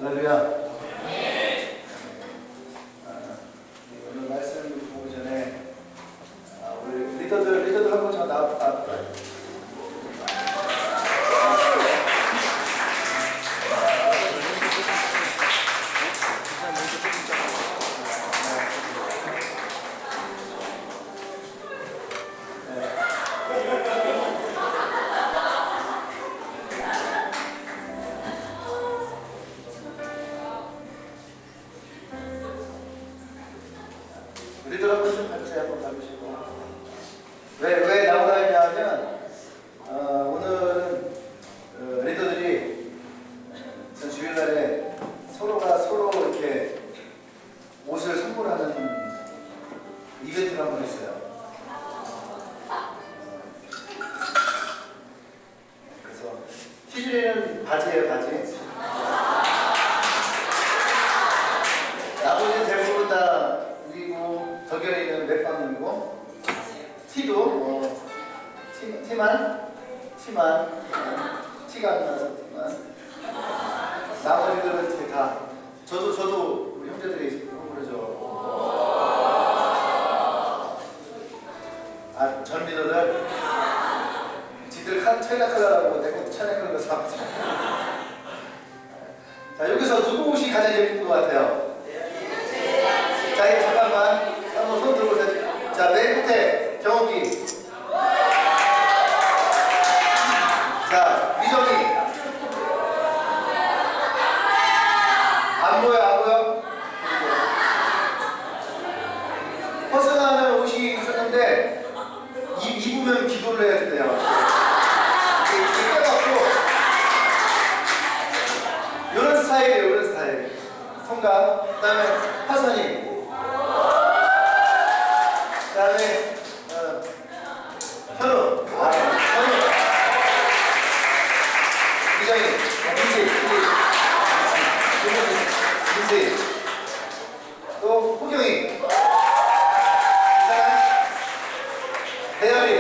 할렐루야. 오늘 말씀 보기 전에 우리 리더들 한번 저 나와. 우리들 한번 좀 같이 한번 가보시고 왜 나오라 했냐면 오늘은 리더들이 주일날에 서로가 서로 이렇게 옷을 선물하는 이벤트를 한번 했어요. 그래서 희준이는 바지예요, 바지. 나머지는 대부분 다 우리고 덕현이는 멜빵이고 티도 티가 안 나서 티만 나머지들은 이렇게 다 저도 우리 형제들이 선물해줘. 전 리더들 지들 차이나 컬러라고 내 것도 차이나 컬러 사왔어. 자, 여기서 누구 옷이 가장 재밌는 것 같아요? 자, 잠깐만 한번 손 들어보세요. 자, 맨 끝에 경욱이. 자, 미정이. 안 보여? 벗어나는 옷이 있었는데 입으면 기도를 해야 된대요. 이렇게 껴갖고 이런 스타일이에요, 이런 스타일. 통감. 그 다음에 화선이. 그 다음에 현우. 현우. 미정이. 민지. 또 호경이. 대열이.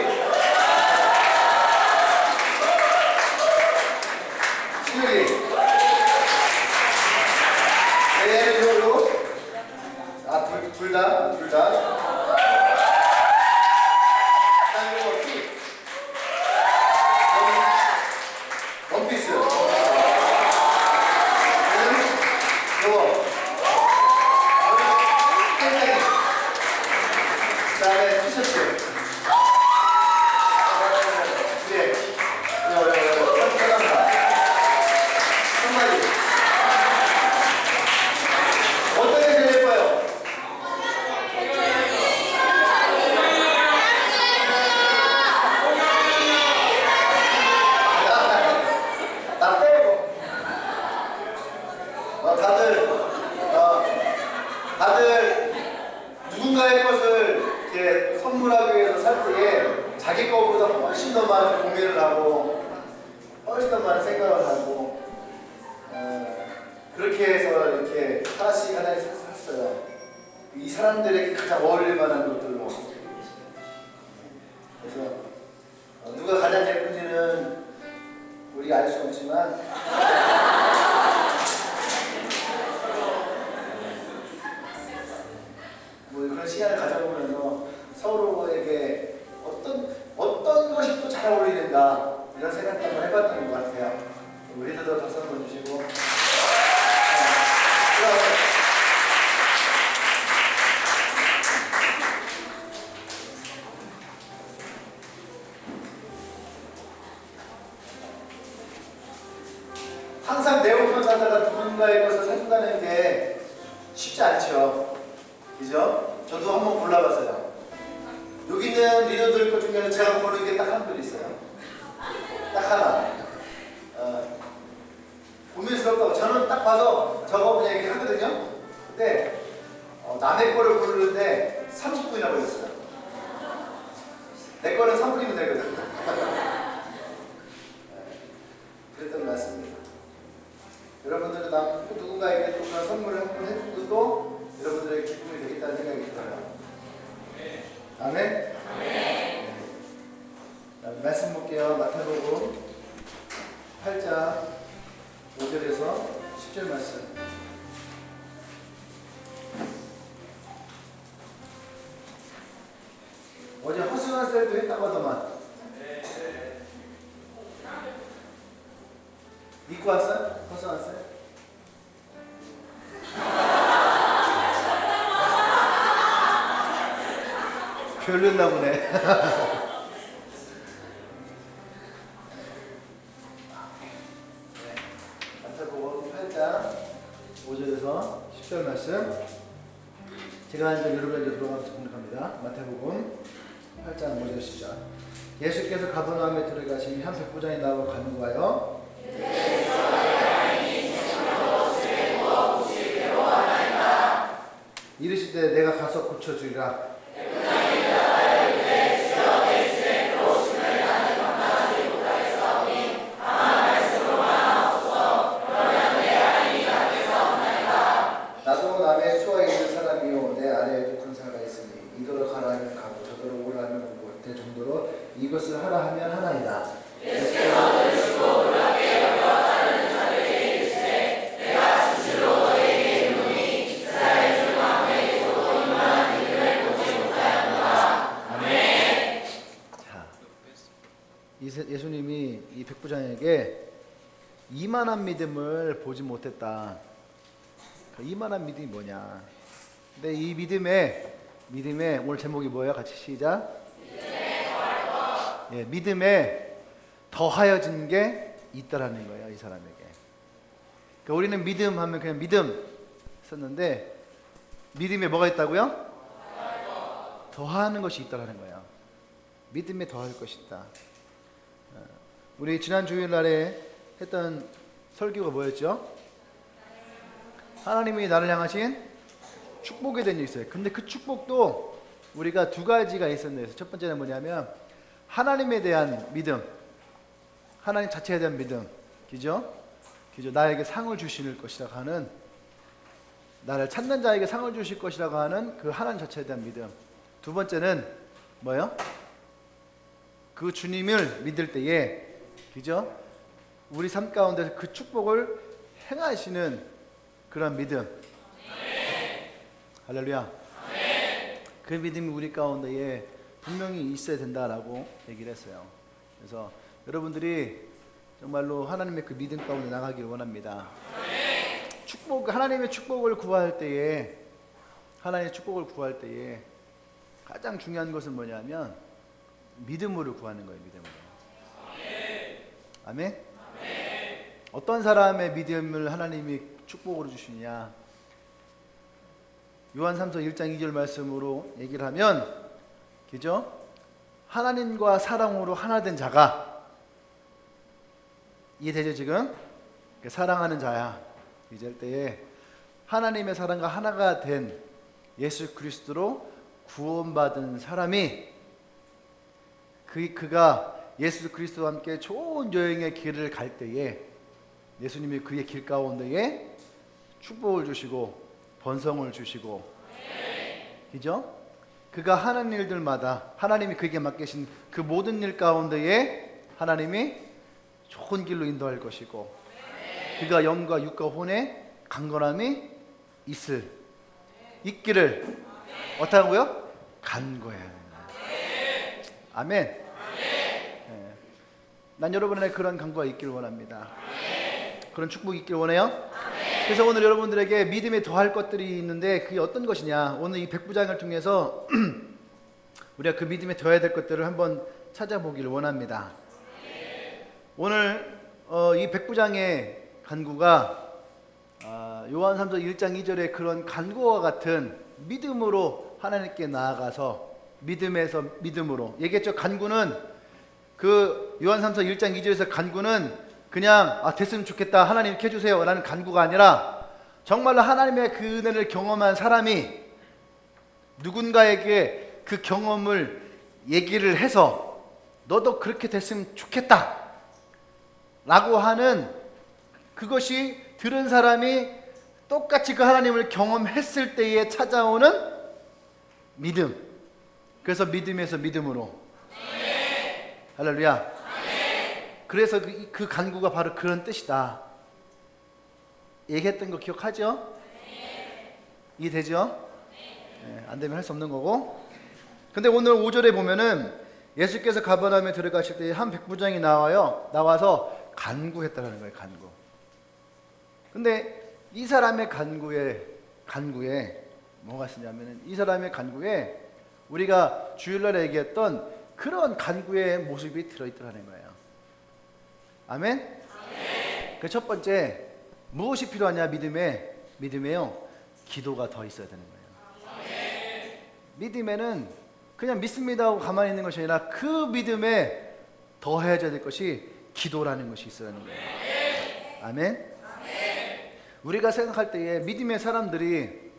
신율이. 대열이로. 둘 다. 원피스. 요거. 그 다음에 티셔츠. 그래. 한마디. 어떤 게 제일 예뻐요? 나 빼고. 다들 누군가의 것을 이렇게 선물하기 위해서 살 때에 자기 거보다 훨씬 더 많은 고민을 하고 훨씬 더 많은 생각을 하고 그렇게 해서 이렇게 하나씩 샀어요. 이 사람들에게 가장 어울릴 만한 것들로. 그래서 누가 가장 예쁜지는 우리가 알 수 없지만 뭐 그런 시간을 가져보면서 서로에게 어떤 것이 또 잘 어울리는가 이런 생각도 한번 해봤던 것 같아요. 우리 리더도 박수 한번 주시고. 항상 내 옷만 사다가 누군가의 것을 산다는 게 쉽지 않죠. 그죠? 저도 한번 골라봤어요. 여기 있는 리더들 것 중에는 제가 고르는 게 딱 한 분 있어요. 딱 하나. 고민스럽다고 저는 딱 봐서 저거 그냥 이렇게 하거든요. 근데 남의 거를 고르는데 30분이나 걸렸어요. 내 거는 3분이면 되거든. 그랬던 것 같습니다. 여러분들은 누군가에게 또 그런 선물을 한번 해준 것도 여러분들의 기쁨이 되겠다는 생각이 들어요. 아멘? 말씀 볼게요. 마태복음 8장 5절에서 10절 말씀. 어제 허승한 셀도 했다고 하더만. 입고 왔어요? 허승한 셀? 별로였나 보네. 마태복음 8장 5절에서 10절 말씀. 제가 이제 여러분에게 들어가면서 공략합니다. 마태복음 8장 5절 10절. 예수께서 가버나움에 들어가시니 한 백부장이 나와 간구하여 이르시되 내가 가서 고쳐주리라. 나도 남의 수하에 있는 사람이요 내 아래에도 군사가 있으니 이도로 가라 하면 가고 저도로 오라 하면 오고 될 정도로 이것을 하라 하면 하나이다. 예수님이 이 백부장에게 이만한 믿음을 보지 못했다. 이만한 믿음이 뭐냐? 근데 이 믿음의 오늘 제목이 뭐예요? 같이 시작. 믿음에 더하여진 게 있다라는 거예요, 이 사람에게. 그러니까 우리는 믿음 하면 그냥 믿음 썼는데 믿음에 뭐가 있다고요? 더하는 것이 있다라는 거예요. 믿음에 더할 것이 있다. 우리 지난 주일날에 했던 설교가 뭐였죠? 하나님이 나를 향하신 축복에 대한 일이 있어요. 근데 그 축복도 우리가 두 가지가 있었는데 첫 번째는 뭐냐면 하나님에 대한 믿음, 하나님 자체에 대한 믿음, 그죠? 나에게 상을 주실 것이라고 하는, 나를 찾는 자에게 상을 주실 것이라고 하는 그 하나님 자체에 대한 믿음. 두 번째는 뭐예요? 그 주님을 믿을 때에, 그죠? 우리 삶 가운데서 그 축복을 행하시는 그런 믿음. 할렐루야. 그 믿음이 우리 가운데에 분명히 있어야 된다라고 얘기를 했어요. 그래서 여러분들이 정말로 하나님의 그 믿음 가운데 나가길 원합니다. 하나님의 축복을 구할 때에, 가장 중요한 것은 뭐냐면 믿음으로 구하는 거예요. 믿음으로. 아멘. 어떤 사람의 믿음을 하나님이 축복으로 주시냐? 요한삼서 1장 2절 말씀으로 얘기를 하면, 그죠? 하나님과 사랑으로 하나 된 자가, 이해되죠 지금? 사랑하는 자야. 이제 할 때에 하나님의 사랑과 하나가 된 예수 그리스도로 구원받은 사람이 그가 예수 그리스도와 함께 좋은 여행의 길을 갈 때에 예수님이 그의 길 가운데에 축복을 주시고 번성을 주시고, 그죠? 그가 하는 일들마다 하나님이 그에게 맡기신 그 모든 일 가운데에 하나님이 좋은 길로 인도할 것이고, 그가 영과 육과 혼의 강건함이 있기를 어떻게 하고요? 간구해야 된다. 아멘. 난 여러분의 그런 간구가 있기를 원합니다. 그런 축복이 있기를 원해요. 그래서 오늘 여러분들에게 믿음에 더할 것들이 있는데 그게 어떤 것이냐, 오늘 이 백부장을 통해서 우리가 그 믿음에 더해야 될 것들을 한번 찾아보기를 원합니다. 오늘 이 백부장의 간구가 요한삼서 1장 2절의 그런 간구와 같은 믿음으로 하나님께 나아가서 믿음에서 믿음으로 얘기했죠. 간구는 그 요한삼서 1장 2절에서 간구는 그냥 됐으면 좋겠다, 하나님 이렇게 해주세요 라는 간구가 아니라 정말로 하나님의 그 은혜를 경험한 사람이 누군가에게 그 경험을 얘기를 해서 너도 그렇게 됐으면 좋겠다 라고 하는, 그것이 들은 사람이 똑같이 그 하나님을 경험했을 때에 찾아오는 믿음. 그래서 믿음에서 믿음으로. 할렐루야. 그래서 그 간구가 바로 그런 뜻이다. 얘기했던 거 기억하죠? 이해되죠? 네, 안 되면 할 수 없는 거고. 근데 오늘 5절에 보면은 예수께서 가버나움에 들어가실 때 한 백부장이 나와서 간구했다는 거예요. 간구. 근데 이 사람의 간구에 뭐가 있냐면은 이 사람의 간구에 우리가 주일날에 얘기했던 그런 간구의 모습이 들어있더라는 거예요. 아멘? 그 첫 번째, 무엇이 필요하냐? 믿음에요. 기도가 더 있어야 되는 거예요. 믿음에는 그냥 믿습니다 하고 가만히 있는 것이 아니라 그 믿음에 더해져야 될 것이 기도라는 것이 있어야 하는 거예요. 아멘? 우리가 생각할 때에 믿음의 사람들이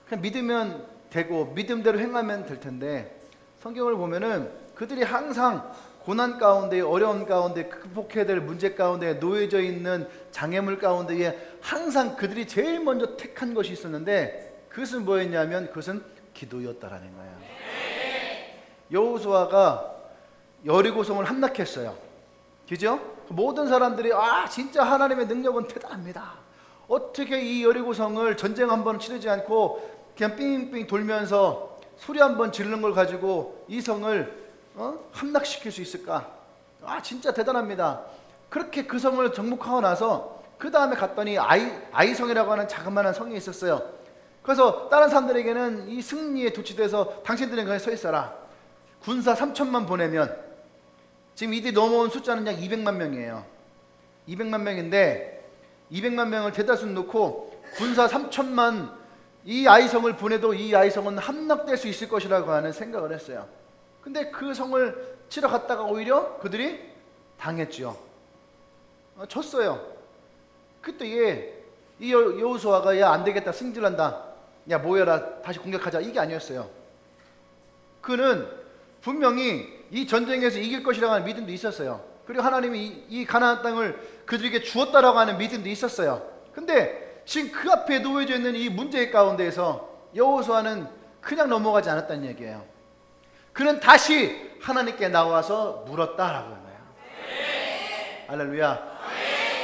그냥 믿으면 되고 믿음대로 행하면 될 텐데, 성경을 보면은 그들이 항상 고난 가운데, 어려움 가운데, 극복해야 될 문제 가운데, 놓여져 있는 장애물 가운데에 항상 그들이 제일 먼저 택한 것이 있었는데, 그것은 뭐였냐면 그것은 기도였다라는 거예요. 여호수아가 여리고성을 함락했어요. 그죠? 모든 사람들이 진짜 하나님의 능력은 대단합니다. 어떻게 이 여리고성을 전쟁 한 번 치르지 않고 그냥 삥삥 돌면서 소리 한 번 지르는 걸 가지고 이 성을 함락시킬 수 있을까? 진짜 대단합니다. 그렇게 그 성을 정복하고 나서 그 다음에 갔더니 아이성이라고 하는 자그마한 성이 있었어요. 그래서 다른 사람들에게는 이 승리에 도취돼서 당신들은 거기 서 있어라. 군사 3천만 보내면, 지금 이들이 넘어온 숫자는 약 200만 명이에요. 200만 명인데 200만 명을 대다수 놓고 군사 3천만 이 아이성을 보내도 이 아이성은 함락될 수 있을 것이라고 하는 생각을 했어요. 근데 그 성을 치러 갔다가 오히려 그들이 당했죠. 졌어요. 그때 이 여호수아가 야 안되겠다, 승질난다, 야 모여라, 다시 공격하자, 이게 아니었어요. 그는 분명히 이 전쟁에서 이길 것이라고 하는 믿음도 있었어요. 그리고 하나님이 이 가나안 땅을 그들에게 주었다라고 하는 믿음도 있었어요. 근데 지금 그 앞에 놓여져 있는 이 문제 가운데에서 여호수아는 그냥 넘어가지 않았다는 얘기예요. 그는 다시 하나님께 나와서 물었다라고 하는 거예요. 할렐루야.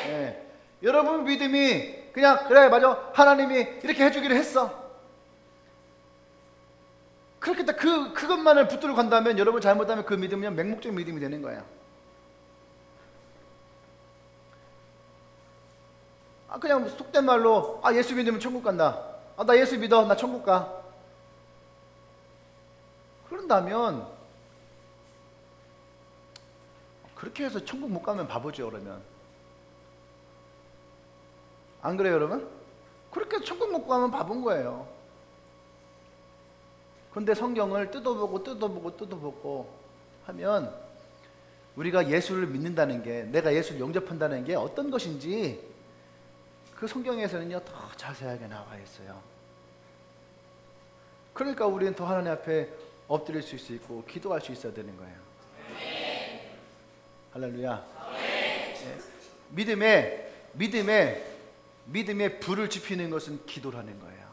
네. 여러분 믿음이 그냥 그래 맞아, 하나님이 이렇게 해주기로 했어, 그렇게 그것만을 붙들고 간다면 여러분 잘못하면 그 믿음은 맹목적 믿음이 되는 거예요. 그냥 속된 말로 예수 믿으면 천국 간다, 나 예수 믿어, 나 천국 가, 그런다면 그렇게 해서 천국 못 가면 바보죠. 그러면 안 그래요 여러분? 그렇게 해서 천국 못 가면 바본 거예요. 근데 성경을 뜯어보고 하면 우리가 예수를 믿는다는 게, 내가 예수를 영접한다는 게 어떤 것인지 그 성경에서는요 더 자세하게 나와 있어요. 그러니까 우리는 더 하나님 앞에 엎드릴 수 있고 기도할 수 있어야 되는 거예요. 할렐루야. 네. 믿음에 불을 지피는 것은 기도라는 거예요.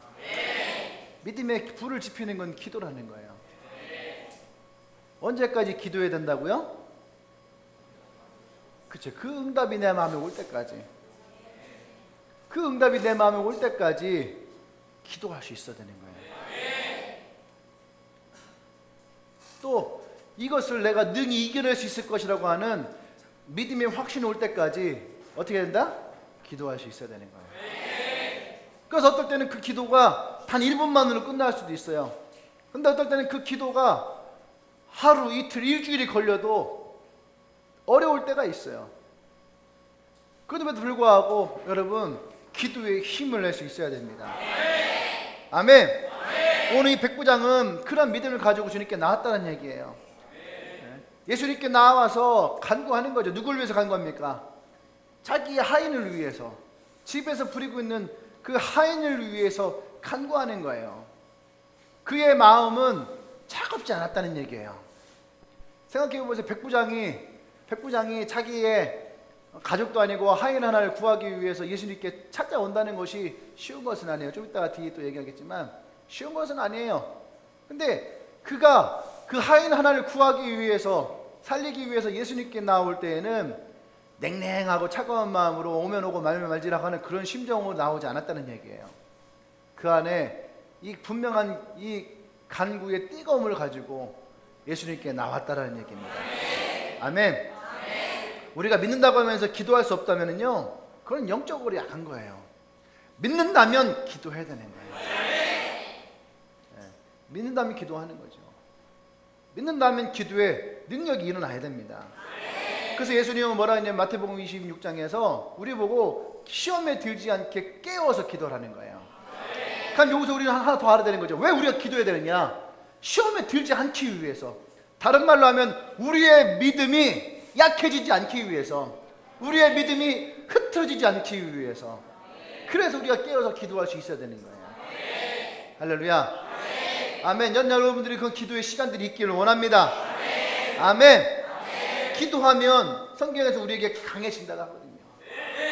믿음에 불을 지피는 건 기도라는 거예요. 언제까지 기도해야 된다고요? 그쵸, 그 응답이 내 마음에 올 때까지, 그 응답이 내 마음에 올 때까지 기도할 수 있어야 되는 거예요. 또 이것을 내가 능히 이겨낼 수 있을 것이라고 하는 믿음의 확신이 올 때까지 어떻게 된다? 기도할 수 있어야 되는 거예요. 그래서 어떨 때는 그 기도가 단 1분만으로 끝날 수도 있어요. 근데 어떨 때는 그 기도가 하루, 이틀, 일주일이 걸려도 어려울 때가 있어요. 그럼에도 불구하고 여러분 기도에 힘을 낼 수 있어야 됩니다. 아멘. 오늘 이 백부장은 그런 믿음을 가지고 주님께 나왔다는 얘기예요. 예수님께 나와서 간구하는 거죠. 누굴 위해서 간구합니까? 자기의 하인을 위해서, 집에서 부리고 있는 그 하인을 위해서 간구하는 거예요. 그의 마음은 차갑지 않았다는 얘기예요. 생각해보세요. 백부장이 자기의 가족도 아니고 하인 하나를 구하기 위해서 예수님께 찾아온다는 것이 쉬운 것은 아니에요. 좀 이따가 뒤에 또 얘기하겠지만 쉬운 것은 아니에요. 근데 그가 그 하인 하나를 구하기 위해서, 살리기 위해서 예수님께 나올 때에는 냉랭하고 차가운 마음으로 오면 오고 말면 말지라고 하는 그런 심정으로 나오지 않았다는 얘기예요. 그 안에 이 분명한 이 간구의 뜨거움을 가지고 예수님께 나왔다라는 얘기입니다. 아멘. 우리가 믿는다고 하면서 기도할 수 없다면요, 그건 영적으로 약한 거예요. 믿는다면 기도해야 되는 거예요. 믿는다면 기도하는 거죠. 믿는다면 기도에 능력이 일어나야 됩니다. 그래서 예수님은 뭐라 했냐면 마태복음 26장에서 우리 보고 시험에 들지 않게 깨워서 기도를 하는 거예요. 그럼 여기서 우리는 하나 더 알아야 되는 거죠. 왜 우리가 기도해야 되느냐? 시험에 들지 않기 위해서. 다른 말로 하면 우리의 믿음이 약해지지 않기 위해서, 우리의 믿음이 흐트러지지 않기 위해서. 그래서 우리가 깨어서 기도할 수 있어야 되는 거예요. 할렐루야. 아멘. 여러분들이 그 기도의 시간들이 있기를 원합니다. 아멘. 기도하면 성경에서 우리에게 강해진다고 하거든요.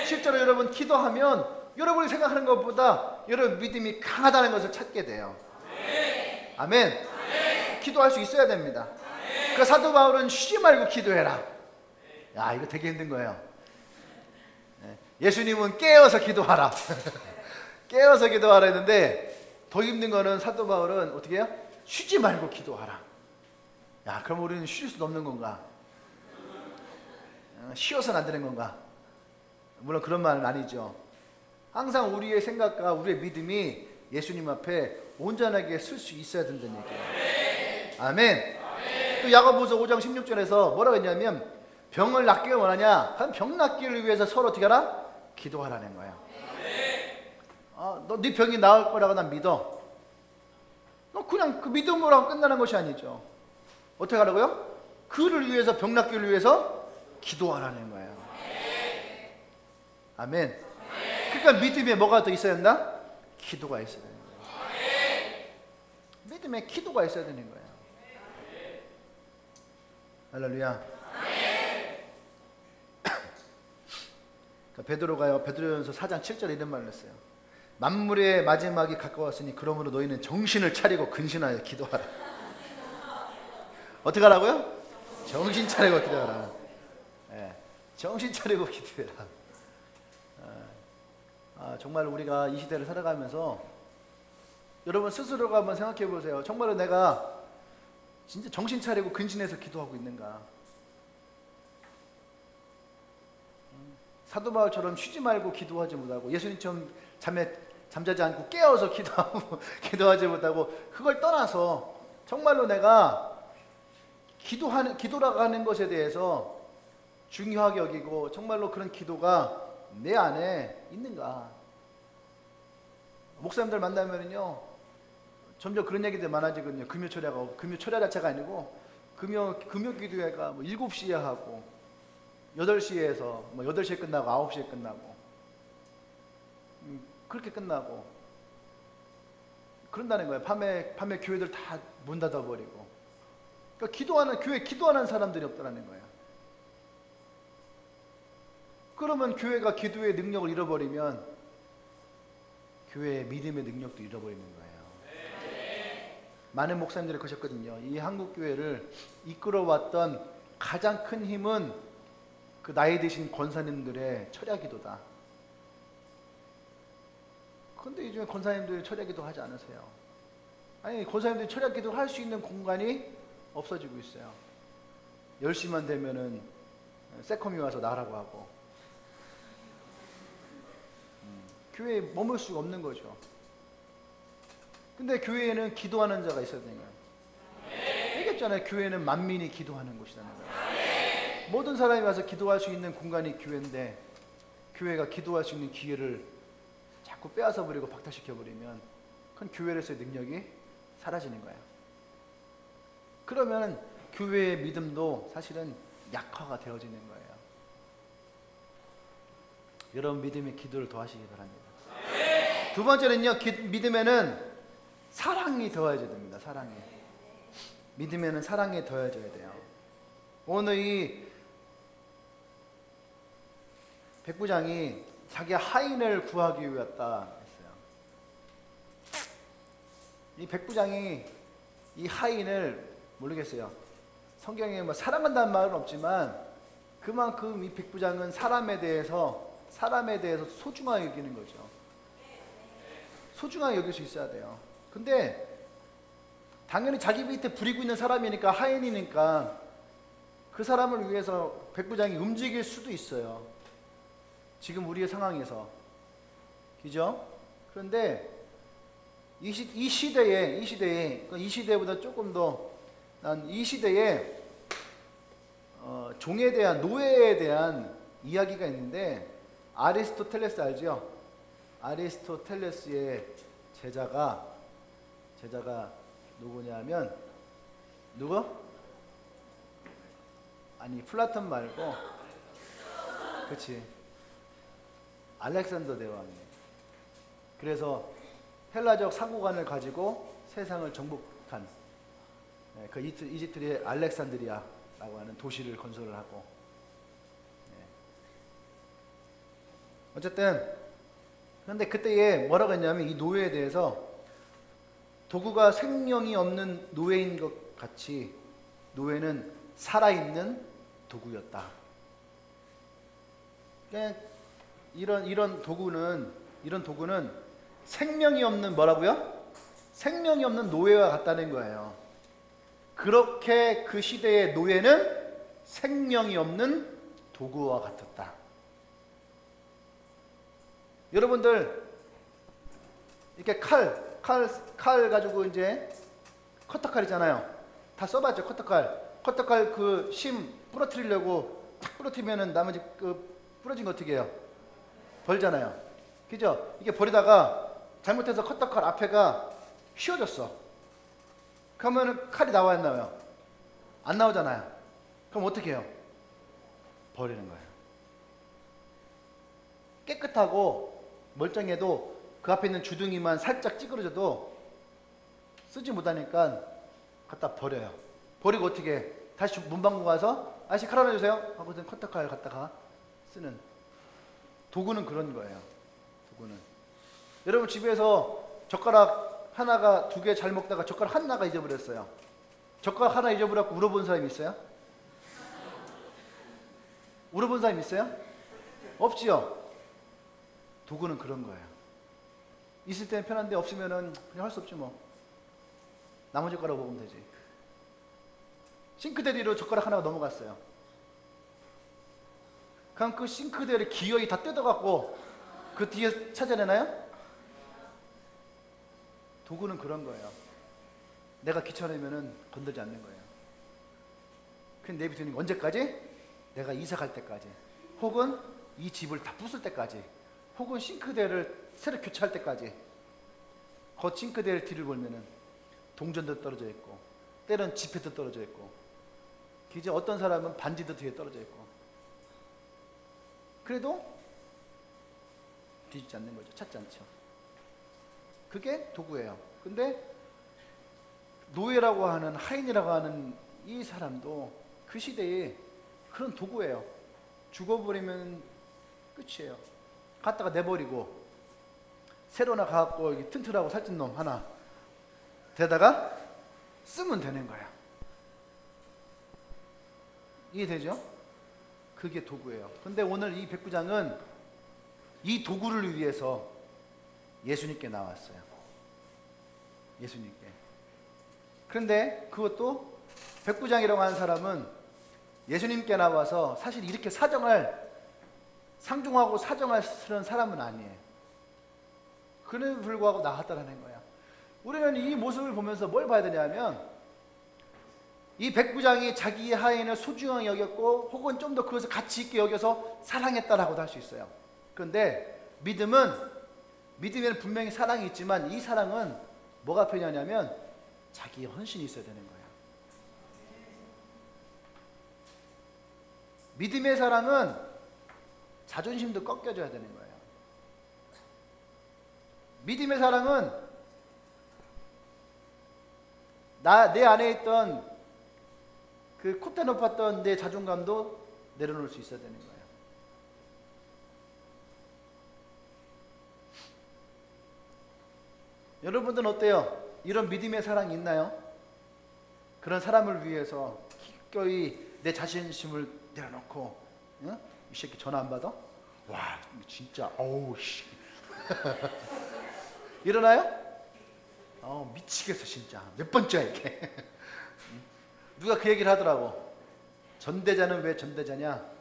실제로 여러분 기도하면 여러분이 생각하는 것보다 여러분 믿음이 강하다는 것을 찾게 돼요. 아멘. 기도할 수 있어야 됩니다. 그 사도 바울은 쉬지 말고 기도해라. 야, 이거 되게 힘든 거예요. 예수님은 깨어서 기도하라. 깨어서 기도하라 했는데 더 힘든 거는 사도 바울은 어떻게 해요? 쉬지 말고 기도하라. 야, 그럼 우리는 쉴 수도 없는 건가? 쉬어서는 안 되는 건가? 물론 그런 말은 아니죠. 항상 우리의 생각과 우리의 믿음이 예수님 앞에 온전하게 쓸 수 있어야 된다는 얘기예요. 아멘. 또 야고보서 5장 16절에서 뭐라고 했냐면 병을 낫기를 원하냐? 그럼 병 낫기를 위해서 서로 어떻게 하라? 기도하라는 거야. 너 네 병이 나을 거라고 난 믿어. 너 그냥 그 믿음으로 하고 끝나는 것이 아니죠. 어떻게 하라고요? 그를 위해서, 병 낫기를 위해서 기도하라는 거예요. 아멘. 그러니까 믿음에 뭐가 더 있어야 한다? 기도가 있어야 되는 거예요. 믿음에 기도가 있어야 되는 거예요. 할렐루야. 베드로전서 4장 7절에 이런 말을 했어요. 만물의 마지막이 가까웠으니 그러므로 너희는 정신을 차리고 근신하여 기도하라. 어떻게 하라고요? 정신 차리고 기도하라. 정신 차리고 기도해라. 정말 우리가 이 시대를 살아가면서 여러분 스스로가 한번 생각해 보세요. 정말로 내가 진짜 정신 차리고 근신해서 기도하고 있는가? 사도 바울처럼 쉬지 말고 기도하지 못하고 예수님처럼 잠자지 않고 깨어서 기도하지 못하고 그걸 떠나서 정말로 내가 기도라고 하는 것에 대해서 중요하게 여기고 정말로 그런 기도가 내 안에 있는가? 목사님들 만나면요 점점 그런 얘기들 많아지거든요. 금요철야 자체가 아니고 금요 기도회가 뭐 7시에 하고 8시에서 뭐 8시에 끝나고 9시에 끝나고 그렇게 끝나고 그런다는 거예요. 밤에 교회들 다 문 닫아버리고 그러니까 교회 기도하는 사람들이 없다는 거예요. 그러면 교회가 기도의 능력을 잃어버리면 교회의 믿음의 능력도 잃어버리는 거예요. 많은 목사님들이 그러셨거든요. 이 한국 교회를 이끌어왔던 가장 큰 힘은 그 나이 드신 권사님들의 철야기도다. 그런데 요즘에 권사님들이 철야기도 하지 않으세요. 아니 권사님들이 철야기도 할 수 있는 공간이 없어지고 있어요. 10시만 되면은 세컴이 와서 나가라고 하고 교회에 머물 수가 없는 거죠. 근데 교회에는 기도하는 자가 있어야 되는 거예요. 얘기했잖아요. 교회는 만민이 기도하는 곳이라는 거예요. 모든 사람이 와서 기도할 수 있는 공간이 교회인데 교회가 기도할 수 있는 기회를 자꾸 빼앗아 버리고 박탈시켜 버리면 그건 교회에서의 능력이 사라지는 거예요. 그러면 교회의 믿음도 사실은 약화가 되어지는 거예요. 여러분 믿음의 기도를 더하시기 바랍니다. 두 번째는요, 믿음에는 사랑이 더해져야 됩니다. 사랑이. 믿음에는 사랑이 더해져야 돼요. 오늘 이 백부장이 자기 하인을 구하기 위해 왔다 했어요. 이 백부장이 이 하인을 모르겠어요. 성경에 뭐 사랑한다는 말은 없지만 그만큼 이 백부장은 사람에 대해서 소중하게 여기는 거죠. 소중하게 여길 수 있어야 돼요. 근데 당연히 자기 밑에 부리고 있는 사람이니까, 하인이니까 그 사람을 위해서 백부장이 움직일 수도 있어요. 지금 우리의 상황에서. 그죠? 그런데 이 시대보다 조금 더, 난 이 시대에 종에 대한, 노예에 대한 이야기가 있는데, 아리스토텔레스 알죠? 아리스토텔레스의 제자가 누구냐면, 누구? 아니, 플라톤 말고, 그치, 알렉산더 대왕이에요. 그래서 헬라적 사고관을 가지고 세상을 정복한, 그 이집트의 알렉산드리아라고 하는 도시를 건설을 하고, 어쨌든 그런데 그때에 뭐라고 했냐면, 이 노예에 대해서 도구가 생명이 없는 노예인 것 같이 노예는 살아있는 도구였다. 그러니까 이런 도구는 생명이 없는, 뭐라고요? 생명이 없는 노예와 같다는 거예요. 그렇게 그 시대의 노예는 생명이 없는 도구와 같았다. 여러분들 이렇게 칼 가지고 이제 커터칼이잖아요. 다 써봤죠? 커터칼 그 심 부러뜨리려고 탁 부러뜨리면은 나머지 그 부러진 거 어떻게 해요? 벌잖아요. 그죠? 이게 버리다가 잘못해서 커터칼 앞에가 휘어졌어. 그러면은 칼이 나와야 나와요? 안 나오잖아요. 그럼 어떻게 해요? 버리는 거예요. 깨끗하고 멀쩡해도 그 앞에 있는 주둥이만 살짝 찌그러져도 쓰지 못하니까 갖다 버려요. 버리고 어떻게 해? 다시 문방구 가서 아저씨 칼 하나 주세요 하고선 커터칼 갖다가 쓰는, 도구는 그런 거예요. 도구는. 여러분 집에서 젓가락 하나가 두 개 잘 먹다가 젓가락 하나가 잊어버렸어요. 젓가락 하나 잊어버렸고 울어본 사람 있어요? 울어본 사람 있어요? 없지요? 도구는 그런 거예요. 있을 때는 편한데 없으면은 그냥 할 수 없지 뭐. 나머지 젓가락 먹으면 되지. 싱크대 뒤로 젓가락 하나가 넘어갔어요. 그럼 그 싱크대를 기어이 다 뜯어갖고 그 뒤에 찾아내나요? 도구는 그런 거예요. 내가 귀찮으면은 건들지 않는 거예요. 그냥 내비두는 언제까지? 내가 이사 갈 때까지, 혹은 이 집을 다 부술 때까지, 혹은 싱크대를 새로 교체할 때까지. 그 싱크대를 뒤를 보면은 동전도 떨어져 있고, 때론 지폐도 떨어져 있고, 이제 어떤 사람은 반지도 뒤에 떨어져 있고, 그래도 뒤집지 않는 거죠. 찾지 않죠. 그게 도구예요. 근데 노예라고 하는, 하인이라고 하는 이 사람도 그 시대에 그런 도구예요. 죽어버리면 끝이에요. 갖다가 내버리고 새로 하나 가갖고 튼튼하고 살찐 놈 하나 데다가 쓰면 되는 거야. 이해되죠? 그게 도구예요. 근데 오늘 이 백부장은 이 도구를 위해서 예수님께 나왔어요. 예수님께. 그런데 그것도 백부장이라고 하는 사람은 예수님께 나와서 사실 이렇게 상종하고 사정할 사람은 아니에요. 그럼에도 불구하고 나왔다라는 거야. 우리는 이 모습을 보면서 뭘 봐야 되냐면, 이 백부장이 자기의 하인을 소중하게 여겼고, 혹은 좀 더 그것을 가치 있게 여겨서 사랑했다라고도 할 수 있어요. 그런데 믿음에는 분명히 사랑이 있지만, 이 사랑은 뭐가 필요하냐면 자기의 헌신이 있어야 되는 거야. 믿음의 사랑은 자존심도 꺾여줘야 되는 거예요. 믿음의 사랑은 내 안에 있던 그 콧대 높았던 내 자존감도 내려놓을 수 있어야 되는 거예요. 여러분들은 어때요? 이런 믿음의 사랑이 있나요? 그런 사람을 위해서 기꺼이 내 자존심을 내려놓고 응? 이 새끼 전화 안 받아? 와 진짜 어우 씨 일어나요? 미치겠어 진짜. 몇 번째야 이게. 누가 그 얘기를 하더라고. 전대자는 왜 전대자냐?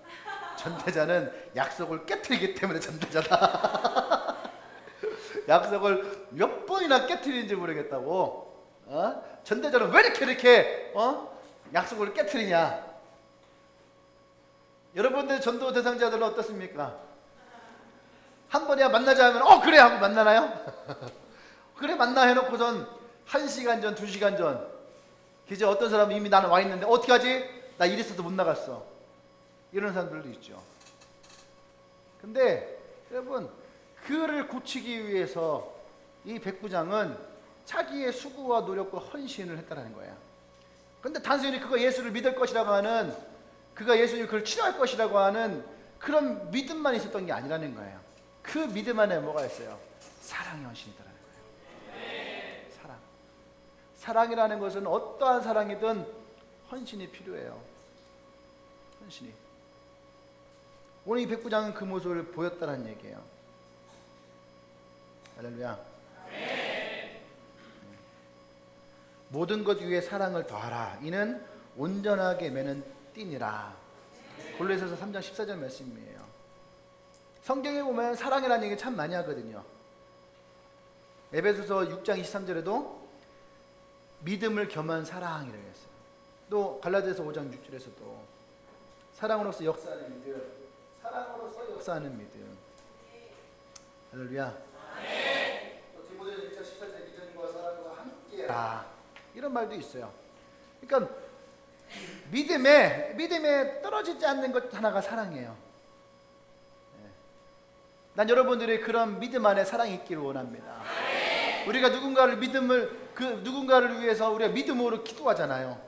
전대자는 약속을 깨트리기 때문에 전대자다. 약속을 몇 번이나 깨트리는지 모르겠다고. 전대자는 왜 이렇게 약속을 깨트리냐? 여러분들 전도 대상자들은 어떻습니까? 한 번이야 만나자 하면 그래 하고 만나나요? 그래 만나 해놓고선 1시간 전 2시간 전 그저 어떤 사람은 이미 나는 와 있는데 어떻게 하지? 나 일 있어서 못 나갔어. 이런 사람들도 있죠. 근데 여러분 그를 고치기 위해서 이 백부장은 자기의 수고와 노력과 헌신을 했다는 거야. 근데 단순히 그가 예수를 믿을 것이라고 하는, 그가 예수님 그를 치료할 것이라고 하는 그런 믿음만 있었던 게 아니라는 거예요. 그 믿음 안에 뭐가 있어요? 사랑의 헌신이 있다는 거예요. 사랑. 사랑이라는 것은 어떠한 사랑이든 헌신이 필요해요. 헌신이. 오늘 이 백부장은 그 모습을 보였다는 얘기예요. 할렐루야. 모든 것 위에 사랑을 더하라. 이는 온전하게 매는 띠니라. 골로새서 3장 14절 말씀이에요. 성경에 보면 사랑이라는 얘기 참 많이 하거든요. 에베소서 6장 23절에도 믿음을 겸한 사랑이라고 했어요. 또 갈라디아서 5장 6절에서도 사랑으로서 역사하는 믿음, 사랑으로서 역사하는 믿음. 할렐루야. 또 디모데전서 1장 14절에 믿음과 사랑과 함께라. 이런 말도 있어요. 그러니까 믿음에 떨어지지 않는 것 하나가 사랑이에요. 난 여러분들의 그런 믿음 안에 사랑이 있기를 원합니다. 우리가 누군가를 위해서 우리가 믿음으로 기도하잖아요.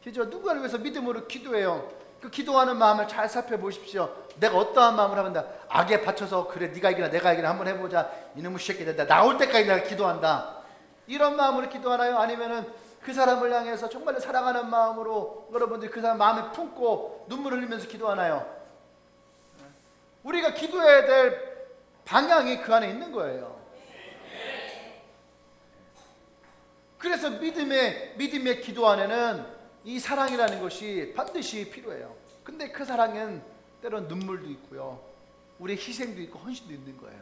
그죠? 누군가를 위해서 믿음으로 기도해요. 그 기도하는 마음을 잘 살펴보십시오. 내가 어떠한 마음을 하면 악에 받쳐서 그래 네가 이기나 내가 이기나 한번 해보자. 이놈의 새끼들 나 나올 때까지 내가 기도한다. 이런 마음으로 기도하나요? 아니면은 그 사람을 향해서 정말 사랑하는 마음으로 여러분들이 그 사람 마음에 품고 눈물 흘리면서 기도하나요? 우리가 기도해야 될 방향이 그 안에 있는 거예요. 그래서 믿음의 기도 안에는 이 사랑이라는 것이 반드시 필요해요. 근데 그 사랑은 때론 눈물도 있고요. 우리의 희생도 있고 헌신도 있는 거예요.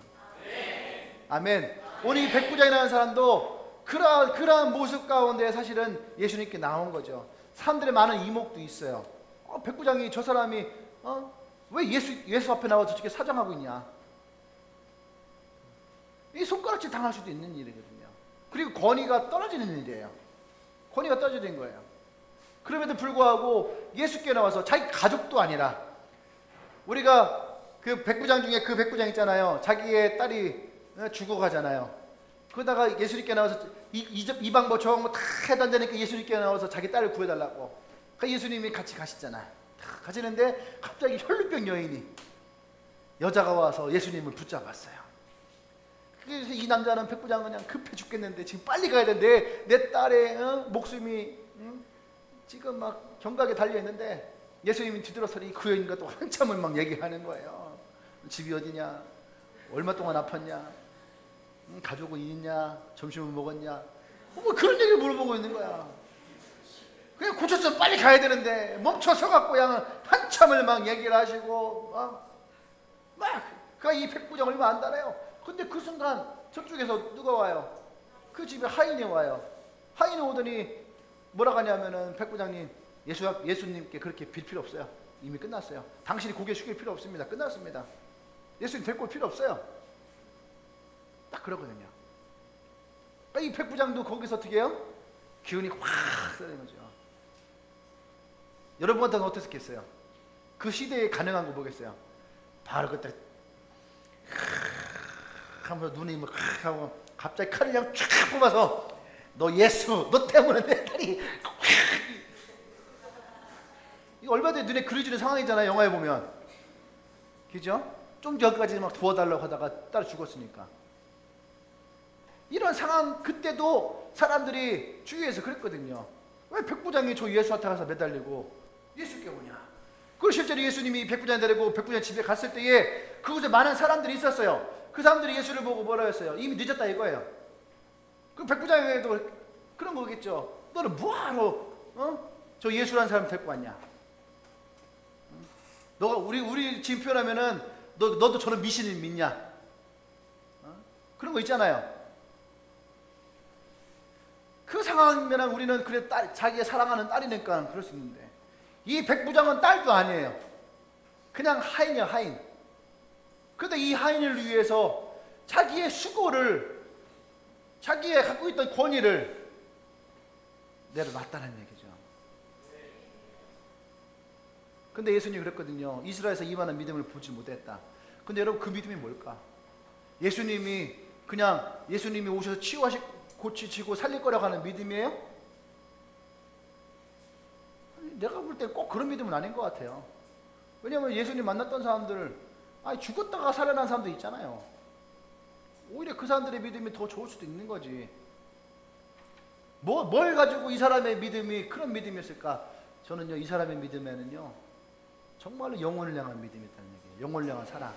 아멘. 오늘 이 백부장이라는 사람도 그러한 모습 가운데 사실은 예수님께 나온 거죠. 사람들의 많은 이목도 있어요. 백부장이 저 사람이 왜 예수 앞에 나와서 저렇게 사정하고 있냐. 이 손가락질 당할 수도 있는 일이거든요. 그리고 권위가 떨어지는 일이에요. 권위가 떨어지는 거예요. 그럼에도 불구하고 예수께 나와서 자기 가족도 아니라, 우리가 그 백부장 중에 그 백부장 있잖아요. 자기의 딸이 죽어가잖아요. 그러다가 예수님께 나와서 이 방법 저 방법 다 해도 안 되니까 예수님께 나와서 자기 딸을 구해달라고. 그 예수님이 같이 가시잖아요. 다 가시는데 갑자기 혈루병 여인이 여자가 와서 예수님을 붙잡았어요. 그래서 이 남자는 백부장은 그냥 급해 죽겠는데 지금 빨리 가야 되는데 내 딸의 목숨이 지금 막 경각에 달려있는데 예수님이 뒤돌아서니 그 여인과 또 한참을 막 얘기하는 거예요. 집이 어디냐? 얼마 동안 아팠냐? 가족은 있냐? 점심은 먹었냐? 뭐 그런 얘기를 물어보고 있는 거야. 그냥 고쳤으면 빨리 가야 되는데 멈춰서 갖고 그냥 한참을 막 얘기를 하시고 막 이 백부장 얼마 안 달아요. 근데 그 순간 저쪽에서 누가 와요? 그 집에 하인이 와요. 하인이 오더니 뭐라고 하냐면은 백부장님 예수님께 그렇게 빌 필요 없어요. 이미 끝났어요. 당신이 고개 숙일 필요 없습니다. 끝났습니다. 예수님 데리고 올 필요 없어요. 딱 그러거든요. 이 백부장도 거기서 어떻게 해요? 기운이 확 쓰는 거죠. 여러분한테는 어땠겠어요? 그 시대에 가능한 거 뭐겠어요? 바로 그때 하면서 눈이 막 하고 갑자기 칼을 그냥 쫙 뽑아서 너 예수 너 때문에 내 딸이 이거 얼마 전에 눈에 그려지는 상황이잖아요. 영화에 보면. 그죠? 좀 전까지 막 도와달라고 하다가 딸이 죽었으니까. 이런 상황 그때도 사람들이 주위에서 그랬거든요. 왜 백부장이 저 예수한테 가서 매달리고 예수께 오냐? 그리고 실제로 예수님이 백부장 데리고 백부장 집에 갔을 때에 그곳에 많은 사람들이 있었어요. 그 사람들이 예수를 보고 뭐라 했어요? 이미 늦었다 이거예요. 그 백부장에도 그런 거겠죠. 너는 뭐하러 저 예수라는 사람 데리고 왔냐? 너가 우리 지금 표현하면은 너도 저런 미신을 믿냐? 그런 거 있잖아요. 그 상황이면 우리는 그래 자기가 사랑하는 딸이니까 그럴 수 있는데, 이 백부장은 딸도 아니에요. 그냥 하인이야, 하인. 그런데 이 하인을 위해서 자기의 수고를, 자기의 갖고 있던 권위를 내려놨다는 얘기죠. 근데 예수님이 그랬거든요. 이스라엘에서 이만한 믿음을 보지 못했다. 근데 여러분, 그 믿음이 뭘까? 예수님이 오셔서 고치시고 살릴 거라고 하는 믿음이에요? 내가 볼 때 꼭 그런 믿음은 아닌 것 같아요. 왜냐하면 예수님 만났던 사람들, 죽었다가 살아난 사람도 있잖아요. 오히려 그 사람들의 믿음이 더 좋을 수도 있는 거지. 뭘 가지고 이 사람의 믿음이 그런 믿음이었을까? 저는요, 이 사람의 믿음에는요, 정말로 영혼을 향한 믿음이 있다는 얘기예요. 영혼을 향한 사랑.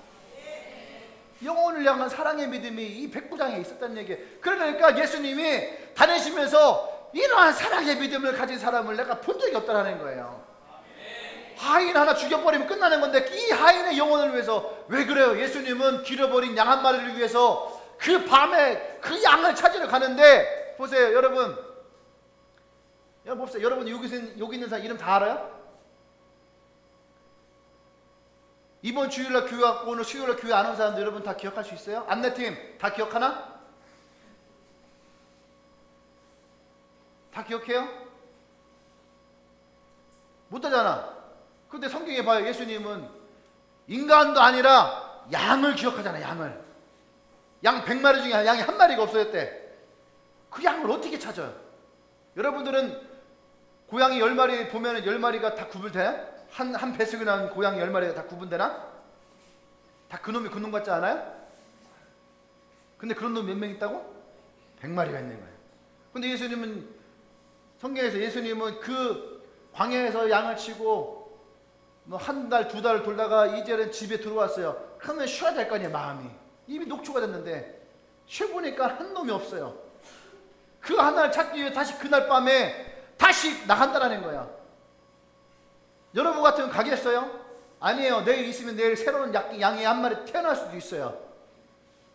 영혼을 향한 사랑의 믿음이 이 백부장에 있었다는 얘기예요. 그러니까 예수님이 다니시면서 이러한 사랑의 믿음을 가진 사람을 내가 본 적이 없다는 거예요. 하인 하나 죽여버리면 끝나는 건데, 이 하인의 영혼을 위해서 왜 그래요? 예수님은 길어버린 양 한 마리를 위해서 그 밤에 그 양을 찾으러 가는데, 보세요, 여러분 봅시다. 여러분 여기 있는 사람 이름 다 알아요? 이번 주일날 교회 왔고 오늘 수요일날 교회 안 온 사람들 여러분 다 기억할 수 있어요? 안내팀 다 기억하나? 다 기억해요? 못하잖아. 근데 성경에 봐요. 예수님은 인간도 아니라 양을 기억하잖아. 양 100마리 중에 양이 한 마리가 없어졌대. 그 양을 어떻게 찾아요? 여러분들은 고양이 10마리 보면 10마리가 다 구분돼요? 한 뱃속에 나온 고양이 10마리가 다 구분되나? 다 그놈이 그놈 같지 않아요? 근데 그런 놈 몇 명 있다고? 100마리가 있는 거예요. 근데 예수님은, 성경에서 예수님은 그 광야에서 양을 치고 한 달, 두 달 돌다가 이제는 집에 들어왔어요. 그러면 쉬어야 될 거 아니에요, 마음이. 이미 녹초가 됐는데 쉬어보니까 한 놈이 없어요. 그 하나를 찾기 위해 다시 그날 밤에 다시 나간다라는 거야. 여러분 같으면 가겠어요? 아니에요. 내일 있으면 내일 새로운 양이 한 마리 태어날 수도 있어요.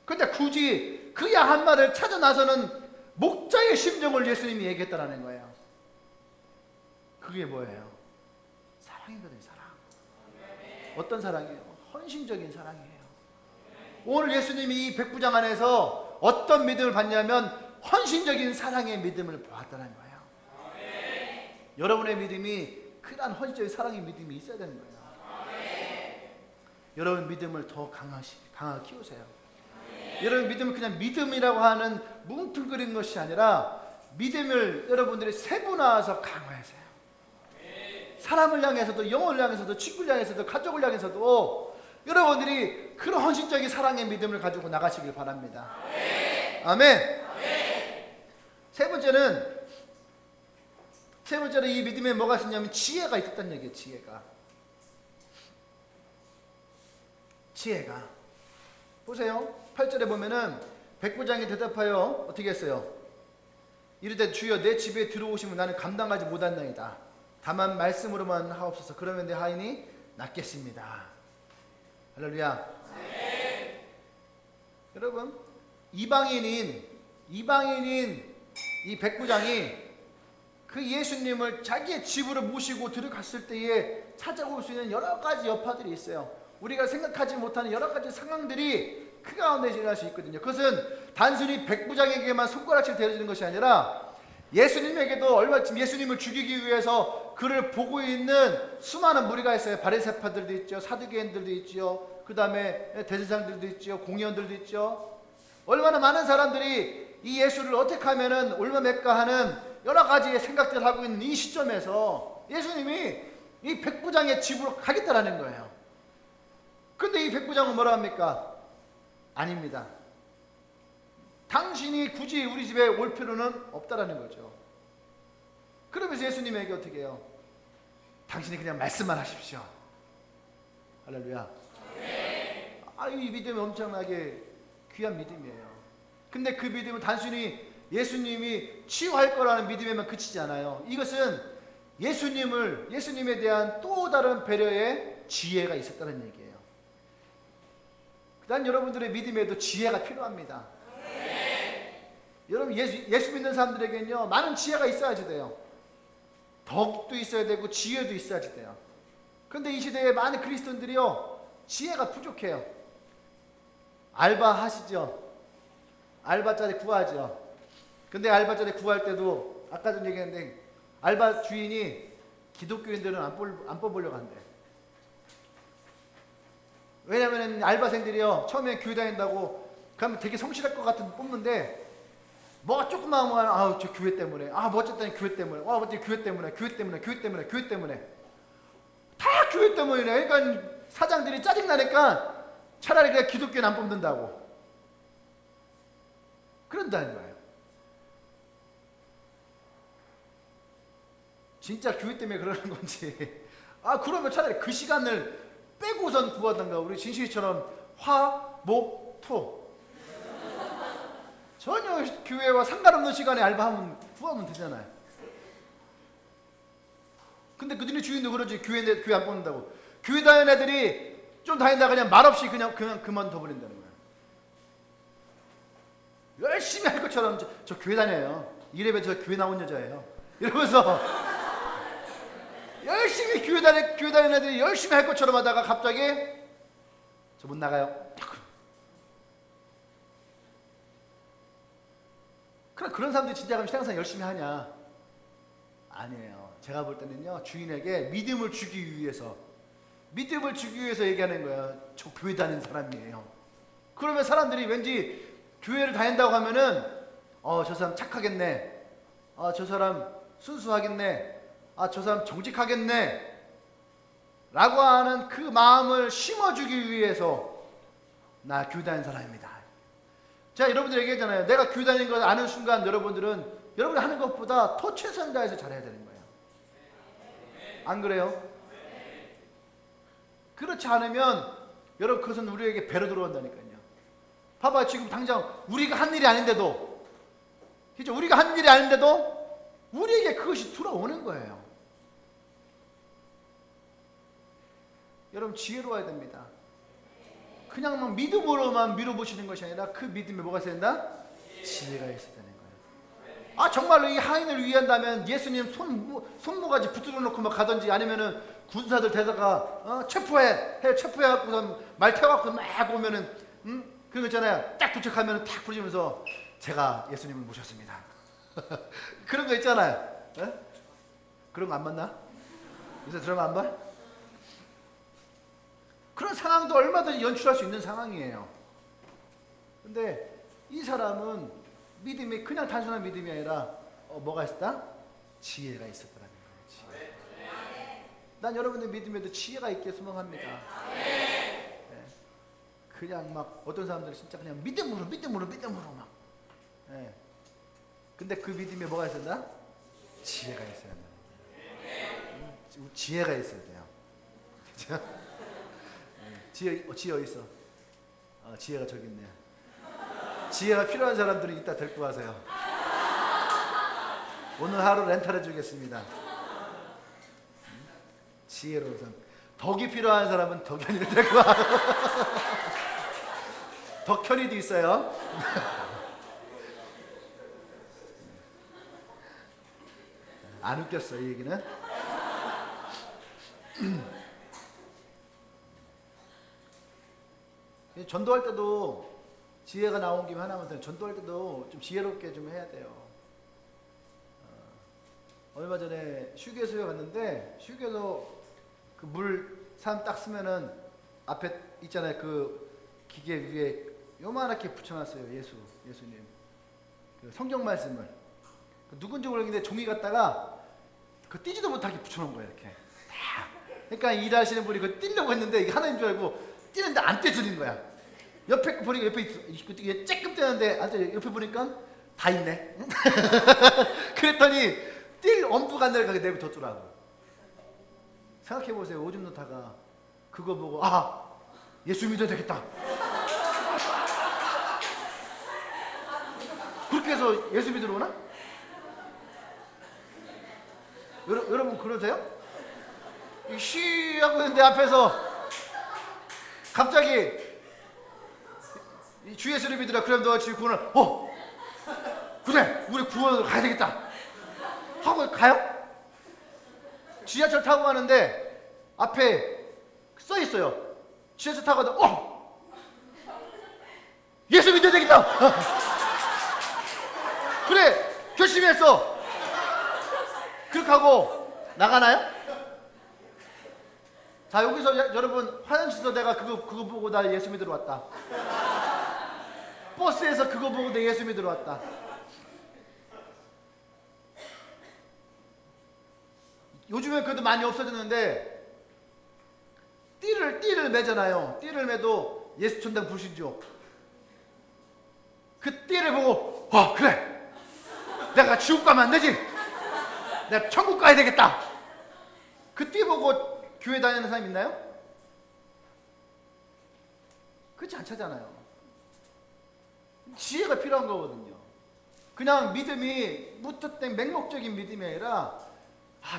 근데 굳이 그 양 한 마리를 찾아 나서는 목자의 심정을 예수님이 얘기했다라는 거예요. 그게 뭐예요? 사랑이거든요, 사랑. 어떤 사랑이에요? 헌신적인 사랑이에요. 오늘 예수님이 이 백부장 안에서 어떤 믿음을 받냐면 헌신적인 사랑의 믿음을 보았다는 거예요. 여러분의 믿음이 그러한 헌신적인 사랑의 믿음이 있어야 되는 거예요. 여러분 믿음을 더 강하게 키우세요. 여러분 믿음은 그냥 믿음이라고 하는 뭉뚱그린 것이 아니라 믿음을 여러분들이 세분화해서 강화하세요. 사람을 향해서도, 영혼을 향해서도, 친구를 향해서도, 가족을 향해서도 여러분들이 그런 헌신적인 사랑의 믿음을 가지고 나가시길 바랍니다. 아멘. 세 번째는 이 믿음에 뭐가 있었냐면 지혜가 있었다는 얘기예요. 지혜가. 보세요. 8절에 보면은 백부장이 대답하여 어떻게 했어요? 이르되 주여 내 집에 들어오시면 나는 감당하지 못한나이다. 다만 말씀으로만 하옵소서. 그러면 내 하인이 낫겠습니다. 할렐루야. 여러분, 이방인인 이 백부장이 그 예수님을 자기의 집으로 모시고 들어갔을 때에 찾아올 수 있는 여러 가지 여파들이 있어요. 우리가 생각하지 못하는 여러 가지 상황들이 그 가운데 일어날 수 있거든요. 그것은 단순히 백부장에게만 손가락질 대해주는 것이 아니라 예수님에게도 예수님을 죽이기 위해서 그를 보고 있는 수많은 무리가 있어요. 바리새파들도 있죠. 사두개인들도 있죠. 그 다음에 대제사장들도 있죠. 공의원들도 있죠. 얼마나 많은 사람들이 이 예수를 어떻게 하면은 올마매까 하는 여러 가지의 생각들을 하고 있는 이 시점에서 예수님이 이 백부장의 집으로 가겠다라는 거예요. 근데 이 백부장은 뭐라 합니까? 아닙니다. 당신이 굳이 우리 집에 올 필요는 없다라는 거죠. 그러면서 예수님에게 어떻게 해요? 당신이 그냥 말씀만 하십시오. 할렐루야. 이 믿음이 엄청나게 귀한 믿음이에요. 근데 그 믿음은 단순히 예수님이 치유할 거라는 믿음에만 그치지 않아요. 이것은 예수님에 대한 또 다른 배려의 지혜가 있었다는 얘기예요. 난 여러분들의 믿음에도 지혜가 필요합니다. 여러분 예수 믿는 사람들에게는요 많은 지혜가 있어야지 돼요. 덕도 있어야 되고 지혜도 있어야지 돼요. 그런데 이 시대에 많은 그리스도인들이요 지혜가 부족해요. 알바 하시죠? 알바자리 구하죠? 근데 알바자리 구할 때도 아까 전 얘기했는데 알바 주인이 기독교인들은 안 뽑으려고 한대. 왜냐면 알바생들이요 처음에 교회 다닌다고 그러면 되게 성실할 것 같은 뽑는데 뭐가 조금만 하면 저 교회 때문에 뭐 어쨌든 교회 때문에 어쨌든 교회 때문에 다 교회 때문이네. 그러니까 사장들이 짜증나니까 차라리 그냥 기독교는 안 뽑는다고 그런다는 거예요. 진짜 교회 때문에 그러는 건지 그러면 차라리 그 시간을 빼고선 구하던가 우리 진실이처럼 화, 목, 토 전혀 교회와 상관없는 시간에 알바하면 구하면 되잖아요. 근데 그들이 주인도 그러지. 교회 안 뽑는다고. 교회 다니는 애들이 좀 다닌다 그냥 말없이 그냥 그만둬 버린다는 거예요. 열심히 할 것처럼 저 교회 다녀요. 이래봬 저 교회 나온 여자예요. 이러면서 열심히 교회 다니는 애들이 열심히 할 것처럼 하다가 갑자기 저 못 나가요. 그런 사람들이 진짜 그럼 신앙생활 열심히 하냐? 아니에요. 제가 볼 때는요 주인에게 믿음을 주기 위해서 얘기하는 거예요. 저 교회 다니는 사람이에요. 그러면 사람들이 왠지 교회를 다닌다고 하면은 저 사람 착하겠네, 저 사람 순수하겠네, 저 사람 정직하겠네 라고 하는 그 마음을 심어주기 위해서 나 교회 다니는 사람입니다. 제가 여러분들 얘기했잖아요. 내가 교회 다니는 걸 아는 순간 여러분이 하는 것보다 더 최선을 다해서 잘해야 되는 거예요. 안 그래요? 그렇지 않으면 여러분 그것은 우리에게 배로 들어온다니까요. 봐봐 지금 당장 우리가 한 일이 아닌데도 그죠? 우리가 한 일이 아닌데도 우리에게 그것이 들어오는 거예요. 여러분 지혜로워야 됩니다. 그냥 막 믿음으로만 밀어붙이는 것이 아니라 그 믿음에 뭐가 있어야 된다? 지혜가 있어야 되는 거예요. 정말로 이 하인을 위한다면 예수님 손모가지 붙들어 놓고 막 가든지 아니면은 군사들 대다가 체포해갖고서 말 태워갖고 막 오면은 그런 거 있잖아요. 딱 도착하면은 탁 부르면서 제가 예수님을 모셨습니다. 그런 거 있잖아요. 그런 거 안 봤나? 요새 드라마 안 봐? 그런 상황도 얼마든지 연출할 수 있는 상황이에요. 근데 이 사람은 믿음이 그냥 단순한 믿음이 아니라 뭐가 있었다? 지혜가 있었다는 거예요. 지혜. 난 여러분의 믿음에도 지혜가 있게 소망합니다. 네. 그냥 막 어떤 사람들은 진짜 그냥 믿음으로 막. 네. 근데 그 믿음에 뭐가 있었나? 지혜가 있어야 돼요. 지혜가 있어야 돼요. 그렇죠? 지혜 어디 있어? 지혜가 저기 있네. 지혜가 필요한 사람들은 이따 데리고 가세요. 오늘 하루 렌탈해 주겠습니다. 지혜로운 사람. 덕이 필요한 사람은 덕현이를 데리고 와. 덕현이도 있어요. 안 웃겼어 이 얘기는. 전도할 때도 지혜가 나온 김에 하나만 전도할 때도 좀 지혜롭게 좀 해야 돼요. 얼마 전에 휴게소에 갔는데 휴게소 그 물 산 딱 쓰면은 앞에 있잖아요. 그 기계 위에 요만하게 붙여놨어요. 예수님 그 성경 말씀을 누군지 모르겠는데 종이 갖다가 그 띄지도 못하게 붙여놓은 거예요. 이렇게 다. 그러니까 일하시는 분이 그걸 띄려고 했는데 이게 하나인 줄 알고 뛰는데 안 떼주는 거야. 옆에 거 보니까 옆에 쬐끔 떼는데 옆에 보니까 다 있네. 그랬더니 뛸 엄두가 안 나게 내버려뒀더라고. 생각해보세요. 오줌 놓다가 그거 보고 예수 믿어야 되겠다. 그렇게 해서 예수 믿으러 오나? 여러분 그러세요? 쉬 하고 있는데 앞에서 갑자기 주 예수를 믿으라. 그럼 너 지금 구원을 그래 우리 구원으로 가야 되겠다 하고 가요? 지하철 타고 가는데 앞에 써 있어요. 지하철 타고 가다 예수 믿어야 되겠다. 그래 결심히 했어. 그렇게 하고 나가나요? 자, 여기서 여러분 화장실에서 내가 그거 보고 나 예수 믿으러 왔다. 버스에서 그거 보고 내 예수 믿으러 왔다. 요즘에 그래도 많이 없어졌는데 띠를 매잖아요. 띠를 매도 예수 천당 불신죠. 그 띠를 보고 그래 내가 지옥 가면 안 되지. 내가 천국 가야 되겠다. 그 띠 보고 교회 다니는 사람 있나요? 그렇지 않잖아요. 지혜가 필요한 거거든요. 그냥 믿음이 무턱대고 맹목적인 믿음이 아니라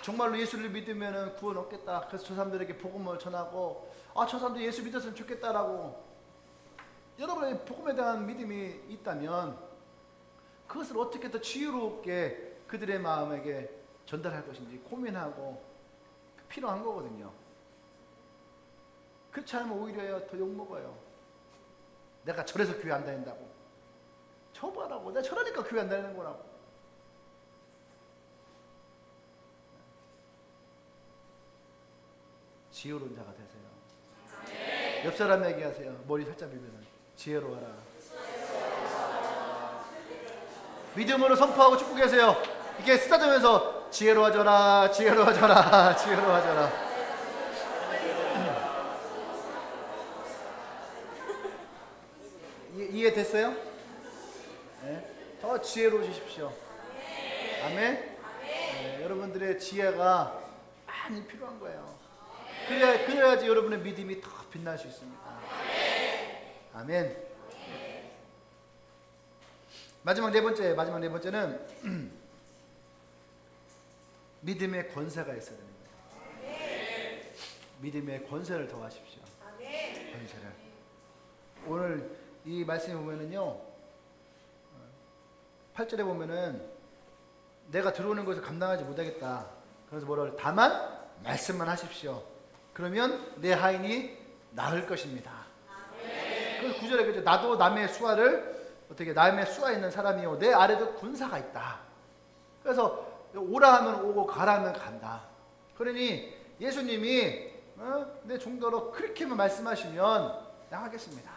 정말로 예수를 믿으면 구원 얻겠다. 그래서 저 사람들에게 복음을 전하고 저 사람도 예수 믿었으면 좋겠다라고 여러분의 복음에 대한 믿음이 있다면 그것을 어떻게 더 지혜롭게 그들의 마음에게 전달할 것인지 고민하고 필요한 거거든요. 그렇지 않으면 오히려 더 욕먹어요. 내가 저래서 교회 안 다닌다고. 저봐라고. 내가 저러니까 교회 안 다니는 거라고. 지혜로운 자가 되세요. 옆 사람 얘기하세요. 머리 살짝 밀면서 지혜로워라. 믿음으로 선포하고 축복 계세요. 이게 쓰다듬으면서 지혜로워져라, 지혜로워져라, 지혜로워져라. 이해됐어요? 네. 더 지혜로워지십시오. 아멘. 네, 여러분들의 지혜가 많이 필요한 거예요. 그래야지 여러분의 믿음이 더 빛날 수 있습니다. 아멘. 마지막 네 번째는 믿음의 권세가 있어야 되는 거예요. 믿음의 권세를 더하십시오. 권세를. 오늘 이 말씀에 보면은요, 8절에 보면은 내가 들어오는 것을 감당하지 못하겠다. 그래서 뭐라고? 다만 말씀만 하십시오. 그러면 내 하인이 나을 것입니다. 그 9절에 그죠? 나도 남의 수하 있는 사람이요 내 아래도 군사가 있다. 그래서 오라 하면 오고 가라 하면 간다. 그러니 예수님이 내 종도로 그렇게만 말씀하시면 나가겠습니다.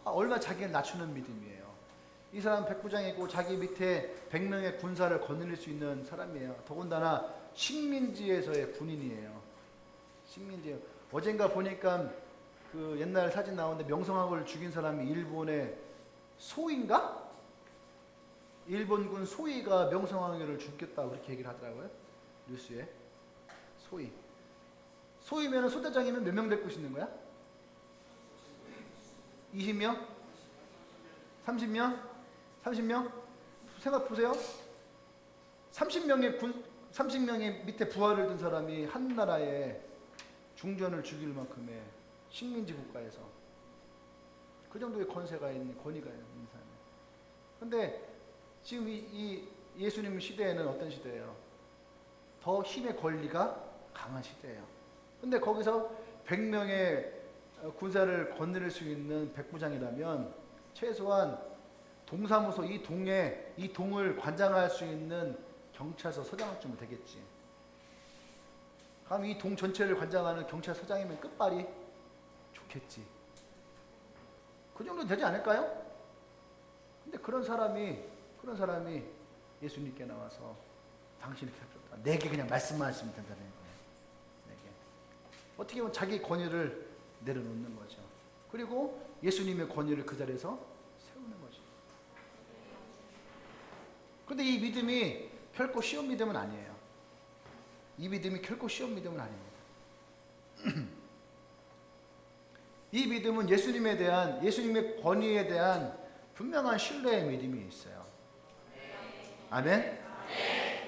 얼마나 자기를 낮추는 믿음이에요. 이 사람 백부장이고 자기 밑에 100명의 군사를 거느릴 수 있는 사람이에요. 더군다나 식민지에서의 군인이에요. 식민지. 어젠가 보니까 그 옛날 사진 나오는데 명성황후를 죽인 사람이 일본의 소인가? 일본군 소위가 명성황후를 죽였다고 그렇게 얘기를 하더라고요. 뉴스에. 소위면 소대장이면 몇 명 데리고 있는 거야? 20명? 30명? 30명? 생각 보세요. 30명의 밑에 부하를 든 사람이 한 나라에 중전을 죽일 만큼의 식민지 국가에서 그 정도의 권위가 있는 사람이에요. 그런데 지금 이 예수님 시대에는 어떤 시대예요? 더 힘의 권리가 강한 시대예요. 근데 거기서 100명의 군사를 거느릴 수 있는 백부장이라면 최소한 동사무소 이 동을 관장할 수 있는 경찰서 서장쯤은 되겠지. 그럼 이 동 전체를 관장하는 경찰서장이면 끝발이 좋겠지. 그 정도 되지 않을까요? 근데 그런 사람이 예수님께 나와서 당신이 필요없다. 내게 그냥 말씀만 하시면 된다는 거예요. 내게. 어떻게 보면 자기 권위를 내려놓는 거죠. 그리고 예수님의 권위를 그 자리에서 세우는 거죠. 그런데 이 믿음이 결코 쉬운 믿음은 아니에요. 이 믿음이 결코 쉬운 믿음은 아닙니다. 이 믿음은 예수님에 대한, 예수님의 권위에 대한 분명한 신뢰의 믿음이 있어요. 아멘?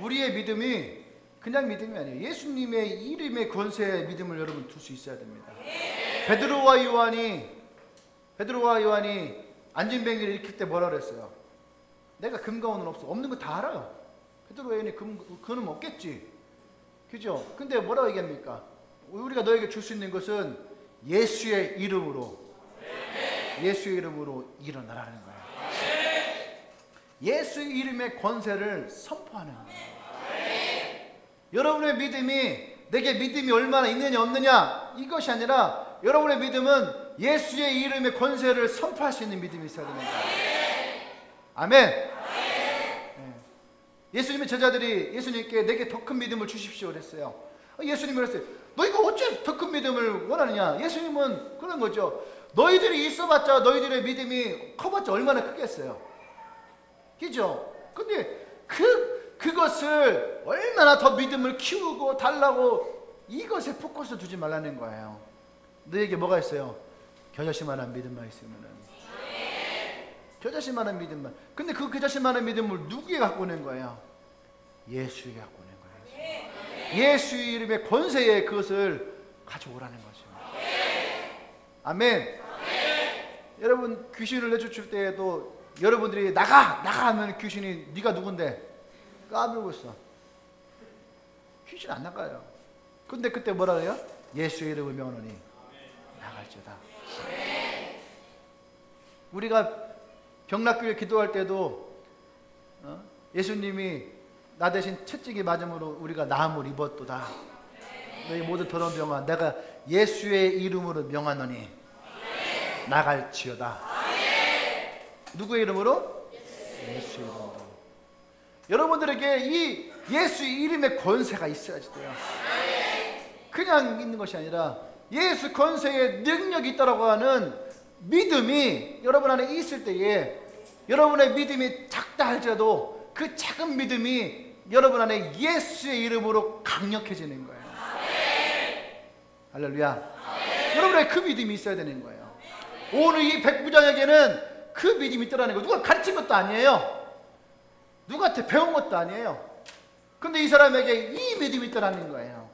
우리의 믿음이 그냥 믿음이 아니에요. 예수님의 이름의 권세의 믿음을 여러분 둘 수 있어야 됩니다. 베드로와 요한이 안진뱅이를 일으킬 때 뭐라 그랬어요? 내가 금과 은은 없어. 없는 거 다 알아요. 베드로와 요한이 그는 없겠지. 그죠? 근데 뭐라고 얘기합니까? 우리가 너에게 줄 수 있는 것은 예수의 이름으로 일어나라는 거예요. 예수의 이름의 권세를 선포하는 거예요. 여러분의 믿음이 내게 믿음이 얼마나 있느냐 없느냐 이것이 아니라 여러분의 믿음은 예수의 이름의 권세를 선포할 수 있는 믿음이 있어야 됩니다. 아멘. 예수님의 제자들이 예수님께 내게 더 큰 믿음을 주십시오 그랬어요. 예수님이 그랬어요. 너희가 어째 더 큰 믿음을 원하느냐? 예수님은 그런 거죠. 너희들이 있어봤자 너희들의 믿음이 커봤자 얼마나 크겠어요. 그죠? 근데 그것을 얼마나 더 믿음을 키우고 달라고 이것에 포커스 두지 말라는 거예요. 너에게 뭐가 있어요? 겨자씨만한 믿음만 있으면은. 겨자씨만한 믿음만. 근데 그 겨자씨만한 믿음을 누구에게 갖고 오는 거예요? 예수에게 갖고 오는 거예요. 예수의 이름의 권세에 그것을 가져오라는 거죠. 아멘. 여러분 귀신을 내쫓을 때에도 여러분들이 나가 하면 귀신이 네가 누군데 까불고 있어. 귀신 안 나가요. 근데 그때 뭐라 그래요? 예수의 이름을 명하노니 나갈지어다. 우리가 경락교회 기도할 때도 예수님이 나 대신 채찍이 맞음으로 우리가 나음을 입었도다. 너희 모두 더러운 병아 내가 예수의 이름으로 명하노니 나갈지어다. 누구의 이름으로? 예수의 이름으로. 여러분들에게 이 예수의 이름의 권세가 있어야지 돼요. 그냥 있는 것이 아니라 예수 권세의 능력이 있다라고 하는 믿음이 여러분 안에 있을 때에 여러분의 믿음이 작다 할지라도 그 작은 믿음이 여러분 안에 예수의 이름으로 강력해지는 거예요. 할렐루야. 여러분의 그 믿음이 있어야 되는 거예요. 오늘 이 백부장에게는 그 믿음이 있더라는 거예요. 누가 가르친 것도 아니에요. 누구한테 배운 것도 아니에요. 근데 이 사람에게 이 믿음이 있더라는 거예요.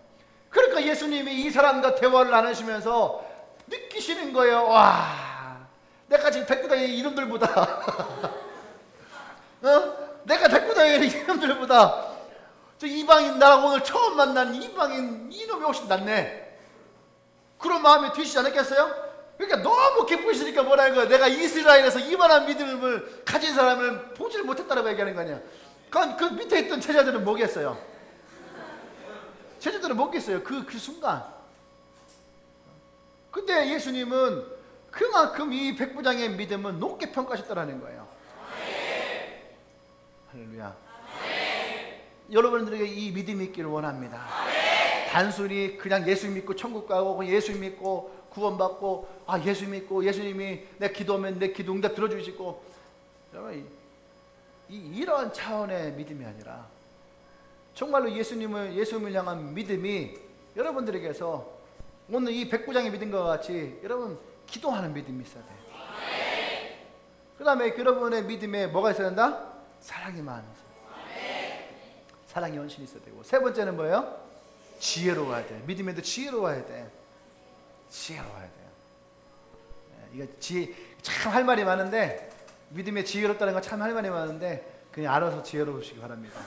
그러니까 예수님이 이 사람과 대화를 나누시면서 느끼시는 거예요. 와, 내가 지금 데리고 다니는 이놈들보다 내가 데리고 다니는 이놈들보다 저 이방인 나랑 오늘 처음 만난 이방인 이놈이 훨씬 낫네. 그런 마음이 드시지 않았겠어요? 그러니까 너무 기쁘시니까 뭐라는 거야. 내가 이스라엘에서 이만한 믿음을 가진 사람을 보지를 못했다라고 얘기하는 거 아니야. 그 밑에 있던 제자들은 뭐겠어요? 제자들은 뭐겠어요? 그 순간. 근데 예수님은 그만큼 이 백부장의 믿음은 높게 평가하셨다라는 거예요. 할렐루야. 여러분들에게 이 믿음이 있기를 원합니다. 단순히 그냥 예수 믿고 천국 가고 예수 믿고 구원받고 예수 믿고 예수님이 내 기도하면 내 기도 응답 들어주시고 여러분 이러한 차원의 믿음이 아니라 정말로 예수님을 향한 믿음이 여러분들에게서 오늘 이 백부장의 믿음과 같이 여러분 기도하는 믿음이 있어야 돼요. 그 다음에 여러분의 믿음에 뭐가 있어야 된다? 사랑이 많으세요. 사랑이 헌신이 있어야 되고 세 번째는 뭐예요? 지혜로워야 돼. 믿음에도 지혜로워야 돼. 지혜로워야 돼요. 이거 참 할 말이 많은데 믿음에 지혜롭다는 건 참 할 말이 많은데 그냥 알아서 지혜로우시기 바랍니다.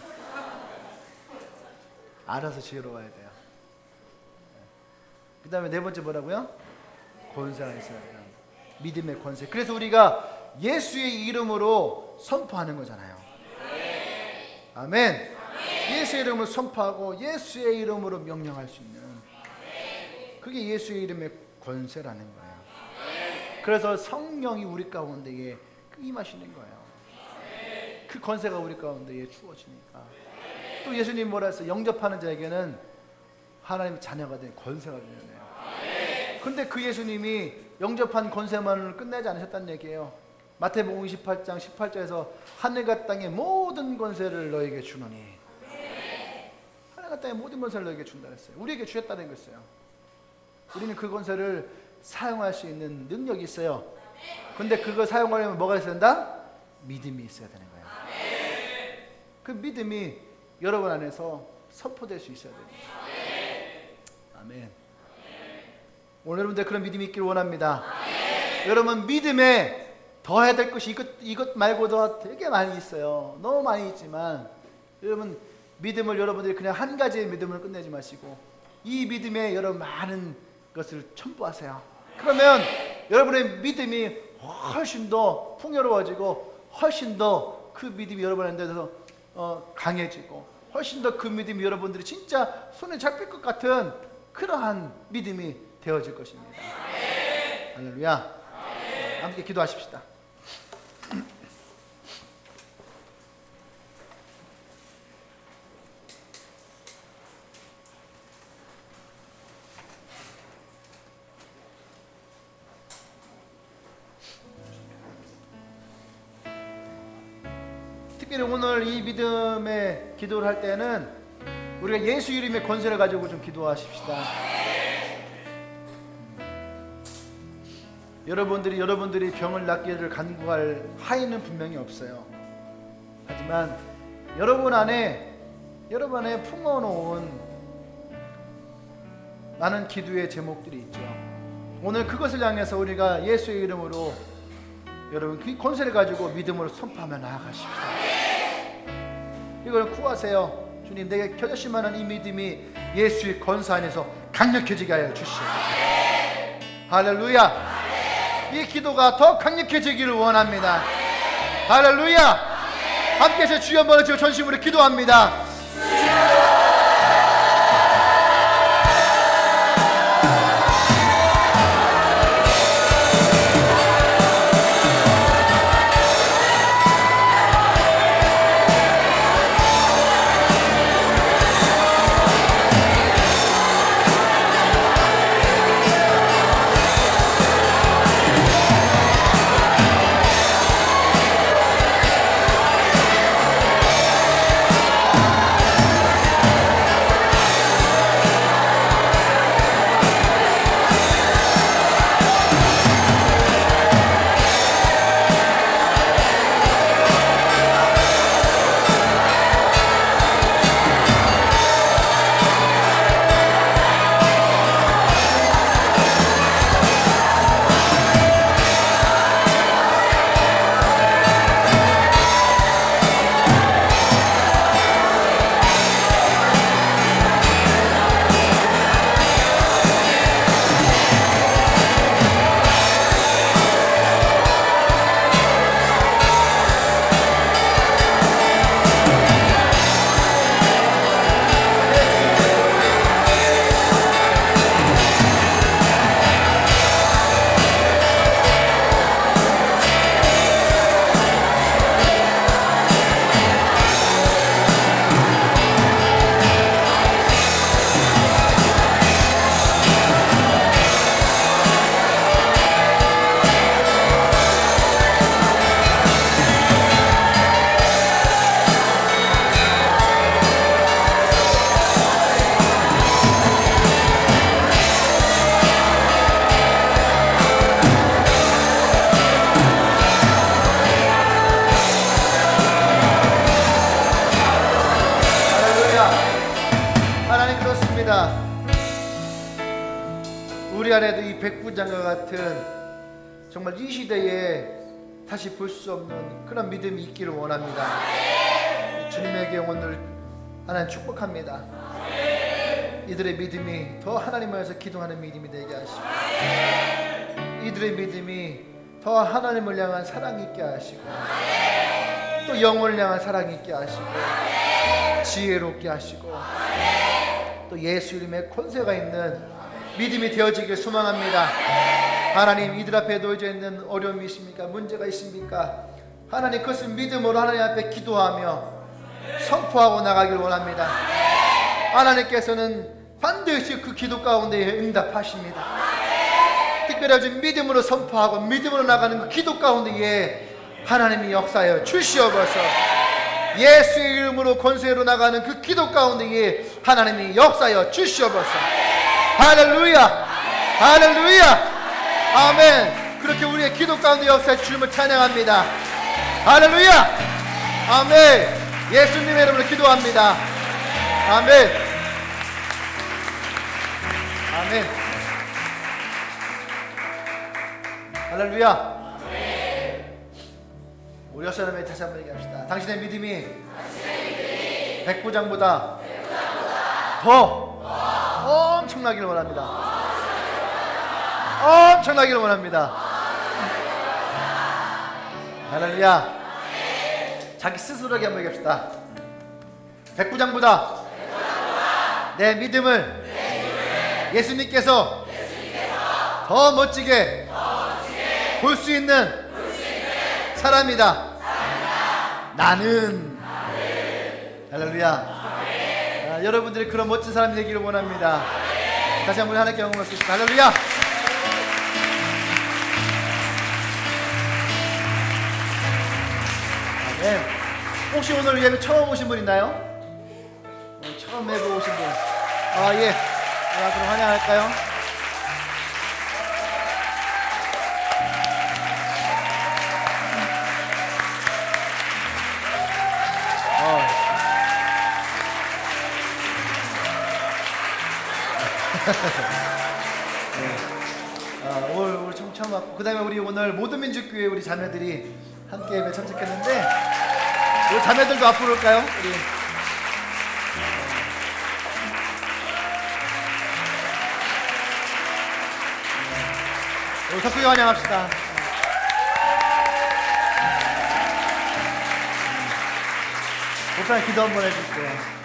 알아서 지혜로워야 돼요. 그 다음에 네 번째 뭐라고요? 권세가 있어야 돼요. 믿음의 권세. 그래서 우리가 예수의 이름으로 선포하는 거잖아요. 아멘. 예수의 이름을 선포하고 예수의 이름으로 명령할 수 있는 그게 예수의 이름의 권세라는 거예요. 그래서 성령이 우리 가운데에 임하시는 거예요. 그 권세가 우리 가운데에 주어지니까. 또 예수님 뭐라 했어요? 영접하는 자에게는 하나님의 자녀가 된 권세가 되잖아요. 근데 그 예수님이 영접한 권세만을 끝내지 않으셨다는 얘기예요. 마태복음 28장 18절에서 하늘과 땅의 모든 권세를 너에게 주노니 하늘과 땅의 모든 권세를 너에게 준다 그랬어요. 우리에게 주셨다는 것이에요. 우리는 그 권세를 사용할 수 있는 능력이 있어요. 근데 그거 사용하려면 뭐가 있어야 된다? 믿음이 있어야 되는 거예요. 그 믿음이 여러분 안에서 선포될 수 있어야 됩니다. 아멘. 오늘 여러분들 그런 믿음이 있기를 원합니다. 여러분 믿음에 더 해야 될 것이 이것 말고도 되게 많이 있어요. 너무 많이 있지만 여러분 믿음을 여러분들이 그냥 한 가지의 믿음을 끝내지 마시고 이 믿음에 여러분 많은 것을 첨부하세요. 그러면 여러분의 믿음이 훨씬 더 풍요로워지고 훨씬 더 그 믿음이 여러분한테서 강해지고 훨씬 더 그 믿음이 여러분들이 진짜 손에 잡힐 것 같은 그러한 믿음이 되어질 것입니다. 할렐루야. 함께 기도하십시다. 특별히 오늘 이 믿음의 기도를 할 때는 우리가 예수 이름의 권세를 가지고 좀 기도하십시다. 여러분들이 병을 낫기를 간구할 하인은 분명히 없어요. 하지만 여러분 안에 품어놓은 많은 기도의 제목들이 있죠. 오늘 그것을 향해서 우리가 예수의 이름으로 여러분 그 권세를 가지고 믿음으로 선포하며 나아가십시다. 이걸 구하세요. 주님, 내게 결심하는 이 믿음이 예수의 권세 안에서 강력해지게 하여 주시옵소서. 할렐루야. 이 기도가 더 강력해지기를 원합니다. 할렐루야. 함께해서 주여 한번 외치고 전심으로 기도합니다. 우리 안에도 이 백부장과 같은 정말 이 시대에 다시 볼 수 없는 그런 믿음이 있기를 원합니다. 주님에게 오늘 하나님 축복합니다. 이들의 믿음이 더 하나님을 위해서 기도하는 믿음이 되게 하시고, 이들의 믿음이 더 하나님을 향한 사랑이 있게 하시고, 또 영혼을 향한 사랑이 있게 하시고, 지혜롭게 하시고, 또 예수 이름의 권세가 있는 믿음이 되어지길 소망합니다. 하나님, 이들 앞에 놓여져 있는 어려움이 있습니까? 문제가 있습니까? 하나님, 그것을 믿음으로 하나님 앞에 기도하며 선포하고 나가길 원합니다. 하나님께서는 반드시 그 기도 가운데 응답하십니다. 특별히 아주 믿음으로 선포하고 믿음으로 나가는 그 기도 가운데에 하나님이 역사하여 주시옵소서. 예수의 이름으로 권세로 나가는 그 기도 가운데에 하나님이 역사하여 주시옵소서. 할렐루야. 할렐루야. 아멘. 그렇게 우리의 기도 가운데 역사해 주님을 찬양합니다. 할렐루야. 아멘. 예수님의 이름으로 기도합니다. 아멘. 아멘. 할렐루야. 우리 옆사람에 다시 한번 얘기합시다. 당신의 믿음이 백부장보다 더 엄청나기를 원합니다. 엄청나기를 원합니다. 할렐루야. 자기 스스로에게 한번 얘기합시다. 백부장보다 내 믿음을 예수님께서 더 멋지게 볼 수 있는 사람이다. 나는. 할렐루야. 여러분들이 그런 멋진 사람이 되기를 원합니다. 다시 한번 하나님께 영광을 드립니다. 할렐루야. 아멘. 혹시 오늘 예배 처음 오신 분 있나요? 처음 예배 오신 분. 예. 그럼 환영할까요? 오늘 처음 왔고, 그 다음에 우리 오늘 모든민족교회 우리 자매들이 함께 예배 참석했는데, 우리 자매들도 앞으로 올까요? 우리 덕후에 환영합시다. 목사님 기도 한번 해주세요.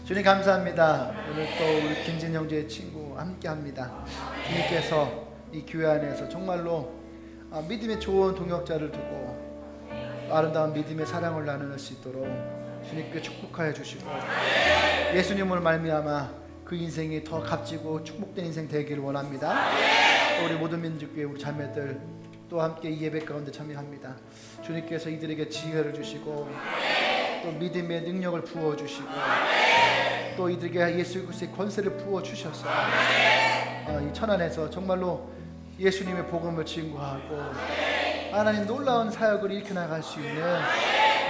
주님 감사합니다. 오늘 또 우리 김진 형제의 친구 함께합니다. 주님께서 이 교회 안에서 정말로 믿음의 좋은 동역자를 두고 아름다운 믿음의 사랑을 나눌 수 있도록 주님께 축복하여 주시고, 예수님을 말미암아 그 인생이 더 값지고 축복된 인생 되기를 원합니다. 또 우리 모든 민족교회 우리 자매들 또 함께 이 예배 가운데 참여합니다. 주님께서 이들에게 지혜를 주시고 또 믿음의 능력을 부어주시고 또 이들에게 예수 그리스도의 권세를 부어주셔서 이 천안에서 정말로 예수님의 복음을 증거하고 하나님 놀라운 사역을 일으켜나갈 수 있는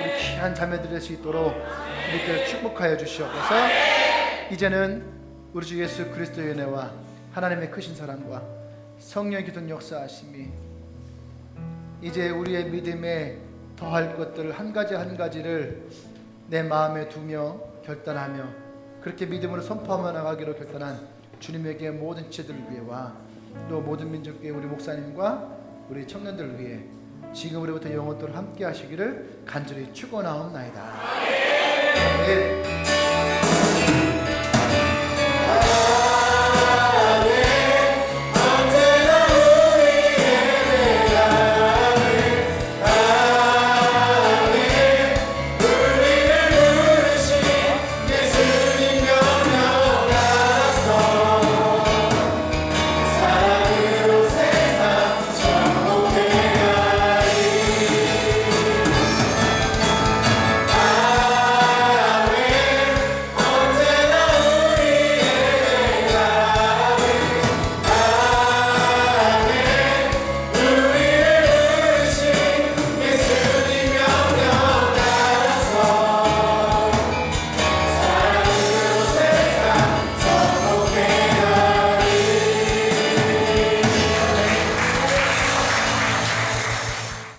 우리 귀한 자매들 될 수 있도록 우리께 축복하여 주시옵소서. 이제는 우리 주 예수 그리스도의 은혜와 하나님의 크신 사랑과 성령의 기동 역사하심이 이제 우리의 믿음에 더할 것들 한 가지 한 가지를 내 마음에 두며 결단하며 그렇게 믿음으로 선포하며 나가기로 결단한 주님에게 모든 지체들을 위해와 또 모든 민족교회 우리 목사님과 우리 청년들을 위해 지금으로부터 영원토록 함께 하시기를 간절히 축원하옵나이다. 아멘.